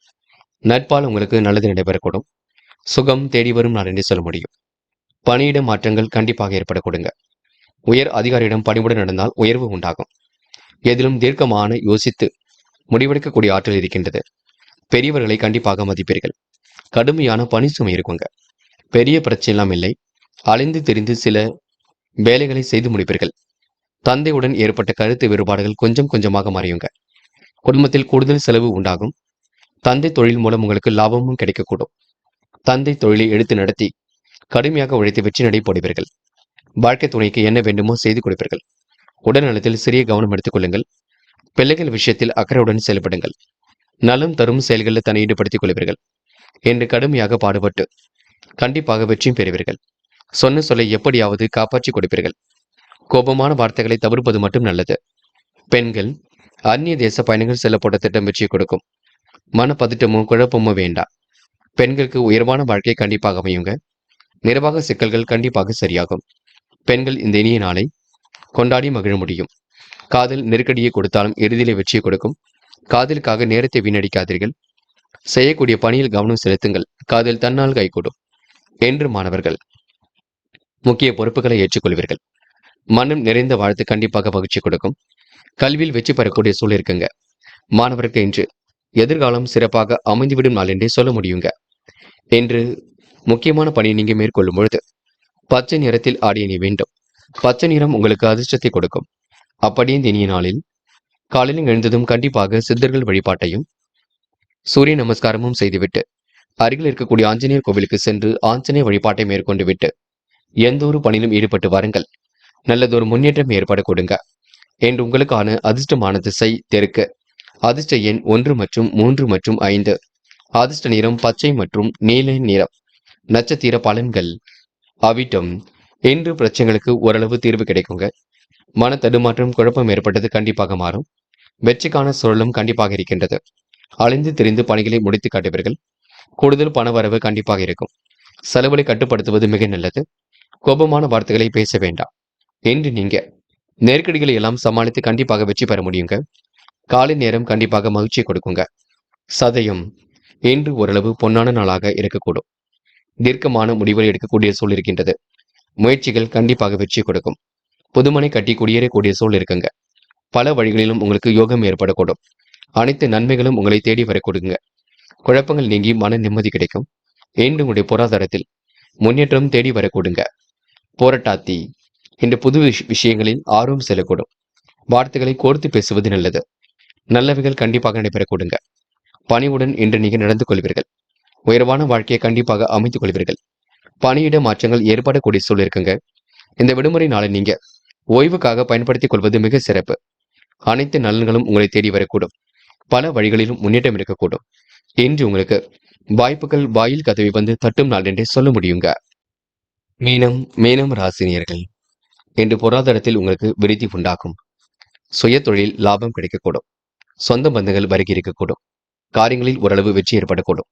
நட்பால் உங்களுக்கு நல்லது நடைபெறக்கூடும். சுகம் தேடி வரும் நாள் என்று சொல்ல முடியும். பணியிட மாற்றங்கள் கண்டிப்பாக ஏற்படக்கூடுங்க. உயர் அதிகாரியிடம் பணிவுடன் நடந்தால் உயர்வு உண்டாகும். எதிலும் தீர்க்கமான யோசித்து முடிவெடுக்கக்கூடிய ஆற்றல் இருக்கின்றது. பெரியவர்களை கண்டிப்பாக மதிப்பீர்கள். கடுமையான பணி சுமை இருக்குங்க. பெரிய பிரச்சனை எல்லாம் இல்லை. அலைந்து திரிந்து சில வேலைகளை செய்து முடிப்பீர்கள். தந்தையுடன் ஏற்பட்ட கருத்து வேறுபாடுகள் கொஞ்சம் கொஞ்சமாக மறையுங்க. குடும்பத்தில் கூடுதல் செலவு உண்டாகும். தந்தை தொழில் மூலம் உங்களுக்கு லாபமும் கிடைக்கக்கூடும். தந்தை தொழிலை எடுத்து நடத்தி கடுமையாக உழைத்து வெற்றி நடை போடுவீர்கள். வாழ்க்கை துணைக்கு என்ன வேண்டுமோ செய்து கொடுப்பீர்கள். உடல்நலத்தில் சிறிய கவனம் எடுத்துக் கொள்ளுங்கள். பிள்ளைகள் விஷயத்தில் அக்கறையுடன் செயல்படுங்கள். நலம் தரும் செயல்களில் தன்னை ஈடுபடுத்திக் கொள்வீர்கள் என்று கடுமையாக பாடுபட்டு கண்டிப்பாக வெற்றியும் பெறுவீர்கள். சொன்ன சொல்லை எப்படியாவது காப்பாற்றிக் கொடுப்பீர்கள். கோபமான வார்த்தைகளை தவிர்ப்பது மட்டும் நல்லது. பெண்கள் அந்நிய தேச பயணங்கள் செல்ல போட்ட திட்டம் வெற்றியை கொடுக்கும். மனப்பதட்டமோ குழப்பமோ வேண்டாம். பெண்களுக்கு உயர்வான வாழ்க்கை கண்டிப்பாக அமையுங்க. நிர்வாக சிக்கல்கள் கண்டிப்பாக சரியாகும். பெண்கள் இந்த இனிய நாளை கொண்டாடி மகிழ முடியும். காதல் நெருக்கடியை கொடுத்தாலும் இறுதியிலே வெற்றியை கொடுக்கும். காதலுக்காக நேரத்தை வீணடிக்காதீர்கள். செய்யக்கூடிய பணியில் கவனம் செலுத்துங்கள். காதல் தன்னால் கைகூடும் என்று மாணவர்கள் முக்கிய பொறுப்புகளை ஏற்றுக்கொள்வீர்கள். மனம் நிறைந்த வாழ்த்து கண்டிப்பாக மகிழ்ச்சி கொடுக்கும். கல்வியில் வெற்றி பெறக்கூடிய சூழல் இருக்குங்க. மாணவருக்கு இன்று எதிர்காலம் சிறப்பாக அமைந்துவிடும் நாள் என்றே சொல்ல முடியுங்க. என்று முக்கியமான பணியை நீங்க மேற்கொள்ளும் பொழுது பச்சை நிறத்தில் ஆடிய நீ வேண்டும். பச்சை நிறம் உங்களுக்கு அதிர்ஷ்டத்தை கொடுக்கும். அப்படியே இந்த இனிய நாளில் காலையில் எழுந்ததும் கண்டிப்பாக சித்தர்கள் வழிபாட்டையும் சூரிய நமஸ்காரமும் செய்துவிட்டு அருகில் இருக்கக்கூடிய ஆஞ்சநேயர் கோவிலுக்கு சென்று ஆஞ்சநேய வழிபாட்டை மேற்கொண்டு விட்டு எந்த ஒரு பணியிலும் ஈடுபட்டு வாருங்கள். நல்லதொரு முன்னேற்றம் ஏற்பட கொடுங்க. என்று உங்களுக்கான அதிர்ஷ்டமான திசை தெற்கு. அதிர்ஷ்ட எண் 1 மற்றும் 3 மற்றும் 5. அதிர்ஷ்ட நிறம் பச்சை மற்றும் நீல நிறம். நட்சத்திர பலன்கள். அவிட்டம். இன்று பிரச்சனைகளுக்கு ஓரளவு தீர்வு கிடைக்குங்க. மன தடுமாற்றம் குழப்பம் ஏற்பட்டது கண்டிப்பாக மாறும். வெற்றிக்கான சூழலும் கண்டிப்பாக இருக்கின்றது. அலைந்து திரிந்து பணிகளை முடித்து காட்டுவீர்கள். கூடுதல் பணவரவு கண்டிப்பாக இருக்கும். செலவுகளை கட்டுப்படுத்துவது மிக நல்லது. கோபமான வார்த்தைகளை பேச வேண்டாம். என்று நீங்க நெருக்கடிகளை எல்லாம் சமாளித்து கண்டிப்பாக வெற்றி பெற முடியுங்க. காலை நேரம் கண்டிப்பாக மகிழ்ச்சியை கொடுக்குங்க. சதயம். இன்று ஓரளவு பொன்னான நாளாக இருக்கக்கூடும். தீர்க்கமான முடிவுகள் எடுக்கக்கூடிய சூழல் இருக்கின்றது. முயற்சிகள் கண்டிப்பாக வெற்றி கொடுக்கும். புதுமனை கட்டி குடியேறக்கூடிய சூழல் இருக்குங்க. பல வழிகளிலும் உங்களுக்கு யோகம் ஏற்படக்கூடும். அனைத்து நன்மைகளும் உங்களை தேடி வர கொடுங்க. குழப்பங்கள் நீங்கி மன நிம்மதி கிடைக்கும். இன்று உங்களுடைய பொருளாதாரத்தில் முன்னேற்றம் தேடி வர கொடுங்க. போராட்டாத்தி. இன்று புது விஷயங்களில் ஆர்வம் செல்லக்கூடும். வார்த்தைகளை கோர்த்து பேசுவது நல்லது. நல்லவைகள் கண்டிப்பாக நடைபெற கொடுங்க. பணிவுடன் இன்று நீங்க நடந்து கொள்வீர்கள். உயர்வான வாழ்க்கையை கண்டிப்பாக அமைத்துக் கொள்வீர்கள். பணியிட மாற்றங்கள் ஏற்படக்கூடிய சூழல் இருக்குங்க. இந்த விடுமுறை நாளை நீங்க ஓய்வுக்காக பயன்படுத்திக் கொள்வது மிக சிறப்பு. அனைத்து நலன்களும் உங்களை தேடி வரக்கூடும். பல வழிகளிலும் முன்னேற்றம் இருக்கக்கூடும். இன்று உங்களுக்கு வாய்ப்புகள் வாயில் கதவை வந்து தட்டும் நாள் என்றே சொல்ல முடியுங்க. மீனம் ராசினியர்கள். இன்று பொருளாதாரத்தில் உங்களுக்கு விருத்தி உண்டாகும். சுய தொழில் லாபம் கிடைக்கக்கூடும். சொந்த பந்தங்கள் வருகை இருக்கக்கூடும். காரியங்களில் ஓரளவு வெற்றி ஏற்படக்கூடும்.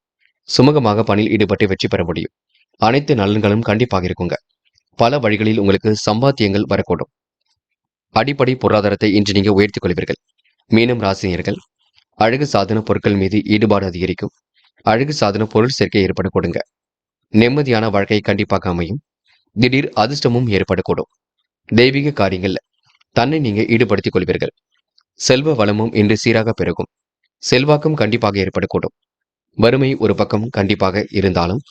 சுமூகமாக பணியில் ஈடுபட்டு வெற்றி பெற முடியும். அனைத்து நலன்களும் கண்டிப்பாக இருக்குங்க. பல வழிகளில் உங்களுக்கு சம்பாத்தியங்கள் வரக்கூடும். அடிப்படை பொருளாதாரத்தை இன்று நீங்க உயர்த்திக் கொள்வீர்கள். மீனம் ராசினியர்கள். அழகு சாதன பொருட்கள் மீது ஈடுபாடு அதிகரிக்கும். அழகு சாதன பொருள் சேர்க்கை ஏற்படக்கூடுங்க. நிம்மதியான வாழ்க்கை கண்டிப்பாக அமையும். திடீர் அதிர்ஷ்டமும் ஏற்படக்கூடும். தெய்வீக காரியங்கள்ல தன்னை நீங்க ஈடுபடுத்திக் கொள்வீர்கள். செல்வ வளமும் இன்று சீராக பெருகும். செல்வாக்கும் கண்டிப்பாக ஏற்படக்கூடும். வறுமை ஒரு பக்கம் கண்டிப்பாக இருந்தாலும்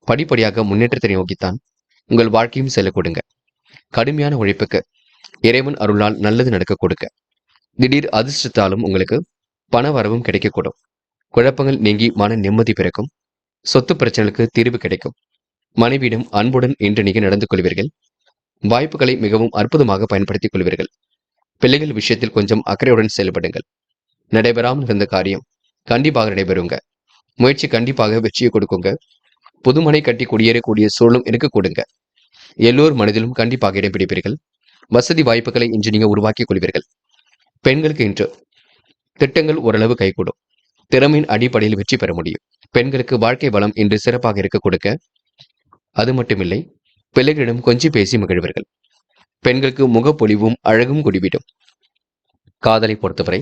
படிப்படியாக முன்னேற்றத்தை நோக்கித்தான் உங்கள் வாழ்க்கையும் செல்ல கொடுங்க. கடுமையான உழைப்புக்கு இறைவன் அருளால் நல்லது நடக்க கொடுங்க. திடீர் அதிர்ஷ்டத்தாலும் உங்களுக்கு பண வரவும் கிடைக்கக்கூடும். குழப்பங்கள் நீங்கி மன நிம்மதி பிறக்கும். சொத்து பிரச்சனைகளுக்கு தீர்வு கிடைக்கும். மனைவியிடம் அன்புடன் இன்று நீங்க நடந்து கொள்வீர்கள். வாய்ப்புகளை மிகவும் அற்புதமாக பயன்படுத்திக் கொள்வீர்கள். பிள்ளைகள் விஷயத்தில் கொஞ்சம் அக்கறையுடன் செயல்படுங்கள். நடைபெறாமல் இருந்த காரியம் கண்டிப்பாக நடைபெறுங்க. முயற்சி கண்டிப்பாக வெற்றியை கொடுக்குங்க. புதுமனை கட்டி குடியேறக்கூடிய சூழலும் இருக்க கொடுங்க. எல்லோர் மனதிலும் கண்டிப்பாக இடம் பிடிப்பீர்கள். வசதி வாய்ப்புகளை இன்று நீங்க உருவாக்கிக் கொள்வீர்கள். பெண்களுக்கு இன்று திட்டங்கள் ஓரளவு கைகூடும். திறமையின் அடிப்படையில் வெற்றி பெற முடியும். பெண்களுக்கு வாழ்க்கை வளம் இன்று சிறப்பாக இருக்க கொடுக்க. அது மட்டுமில்லை, பிள்ளைகளிடம் கொஞ்சி பேசி மகிழ்வீர்கள். பெண்களுக்கு முகப்பொலிவும் அழகும் கூடிவிடும். காதலை பொறுத்தவரை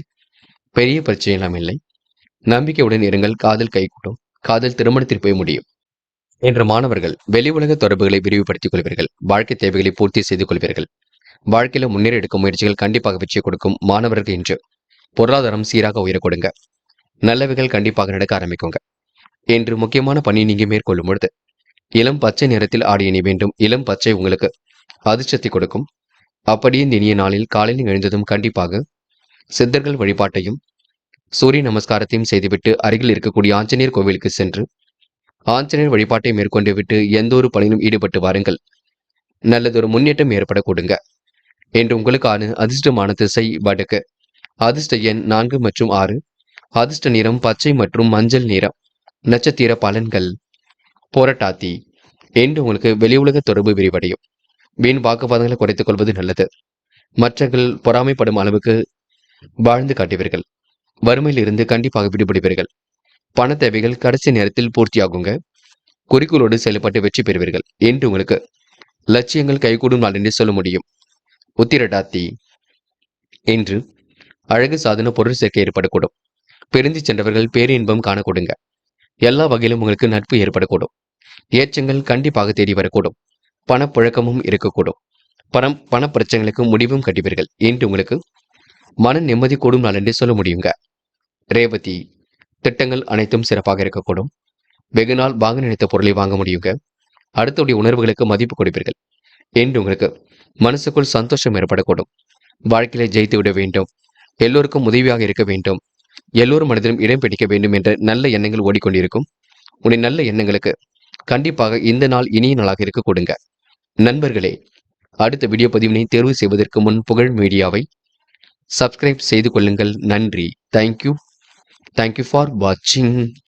பெரிய பிரச்சனை எல்லாம் இல்லை. நம்பிக்கையுடன் இருங்கள், காதல் கைகூடும். காதல் திருமணத்தில் போய் முடியும். என்ற மாணவர்கள் வெளி உலக தொடர்புகளை விரிவுபடுத்திக் கொள்வீர்கள். வாழ்க்கை தேவைகளை பூர்த்தி செய்து கொள்வீர்கள். வாழ்க்கையில முன்னேற எடுக்கும் முயற்சிகள் கண்டிப்பாக வெற்றியை கொடுக்கும். மாணவர்கள் இன்று பொருளாதாரம் சீராக உயர கொடுங்க. நல்லவைகள் கண்டிப்பாக நடக்க ஆரம்பிக்குங்க. என்று முக்கியமான பணி நீங்க மேற்கொள்ளும் பொழுது இளம் பச்சை நிறத்தில் ஆடை அணி வேண்டும். இளம் பச்சை உங்களுக்கு அதிர்ஷ்டத்தை கொடுக்கும். அப்படியே இந்த இனிய நாளில் காலையில் எழுந்ததும் கண்டிப்பாக சித்தர்கள் வழிபாட்டையும் சூரிய நமஸ்காரத்தையும் செய்துவிட்டு அருகில் இருக்கக்கூடிய ஆஞ்சநேயர் கோவிலுக்கு சென்று ஆஞ்சநேயர் வழிபாட்டை மேற்கொண்டு விட்டு எந்த ஒரு பணியிலும் ஈடுபட்டு வாருங்கள். நல்லதொரு முன்னேற்றம் ஏற்பட கொடுங்க. என்று உங்களுக்கான அதிர்ஷ்டமான திசை வடக்கு. அதிர்ஷ்ட எண் 4 மற்றும் 6. அதிர்ஷ்ட நிறம் பச்சை மற்றும் மஞ்சள் நிறம். நட்சத்திர பலன்கள் போராட்டாத்தி. என்று உங்களுக்கு வெளி உலக தொடர்பு விரிவடையும். வீண் வாக்குவாதங்களை குறைத்துக் கொள்வது நல்லது. மற்றவர்கள் பொறாமைப்படும் அளவுக்கு வாழ்ந்து காட்டுவீர்கள். வறுமையில் இருந்து கண்டிப்பாக விடுபடுவீர்கள். பண தேவைகள் கடைசி நேரத்தில் பூர்த்தியாகுங்க. குறிக்கோளோடு செயல்பட்டு வெற்றி பெறுவீர்கள். என்று உங்களுக்கு லட்சியங்கள் கைகூடும் நாள் என்று சொல்ல முடியும். உத்திரட்டாத்தி. என்று அழகு சாதன பொருள் சேர்க்கை ஏற்படக்கூடும். பிரிந்து சென்றவர்கள் பேரின்பம் காணக்கூடுங்க. எல்லா வகையிலும் உங்களுக்கு நட்பு ஏற்படக்கூடும். ஏற்றங்கள் கண்டிப்பாக தேடி வரக்கூடும். பணப்புழக்கமும் இருக்கக்கூடும். பண பிரச்சனைகளுக்கு முடிவும் கட்டுவீர்கள். என்று உங்களுக்கு மன நிம்மதி கூடும் நாள் என்று சொல்ல முடியுங்க. ரேவதி. திட்டங்கள் அனைத்தும் சிறப்பாக இருக்கக்கூடும். வெகு நாள் வாங்க நினைத்த பொருளை வாங்க முடியுங்க. அடுத்தவுடைய உணர்வுகளுக்கு மதிப்பு கொடுப்பீர்கள். என்று உங்களுக்கு மனசுக்குள் சந்தோஷம் ஏற்படக்கூடும். வாழ்க்கையில ஜெயித்து விட வேண்டும், எல்லோருக்கும் உதவியாக இருக்க வேண்டும், எல்லோரும் மனதிலும் இடம் பிடிக்க வேண்டும் என்ற நல்ல எண்ணங்கள் ஓடிக்கொண்டிருக்கும். உடைய நல்ல எண்ணங்களுக்கு கண்டிப்பாக இந்த நாள் இனிய நாளாக இருக்க கொடுங்க. நண்பர்களே, அடுத்த வீடியோ பதிவினை தேர்வு செய்வதற்கு முன் புகழ் மீடியாவை சப்ஸ்கிரைப் செய்து கொள்ளுங்கள். நன்றி. தேங்க்யூ ஃபார் வாட்சிங்.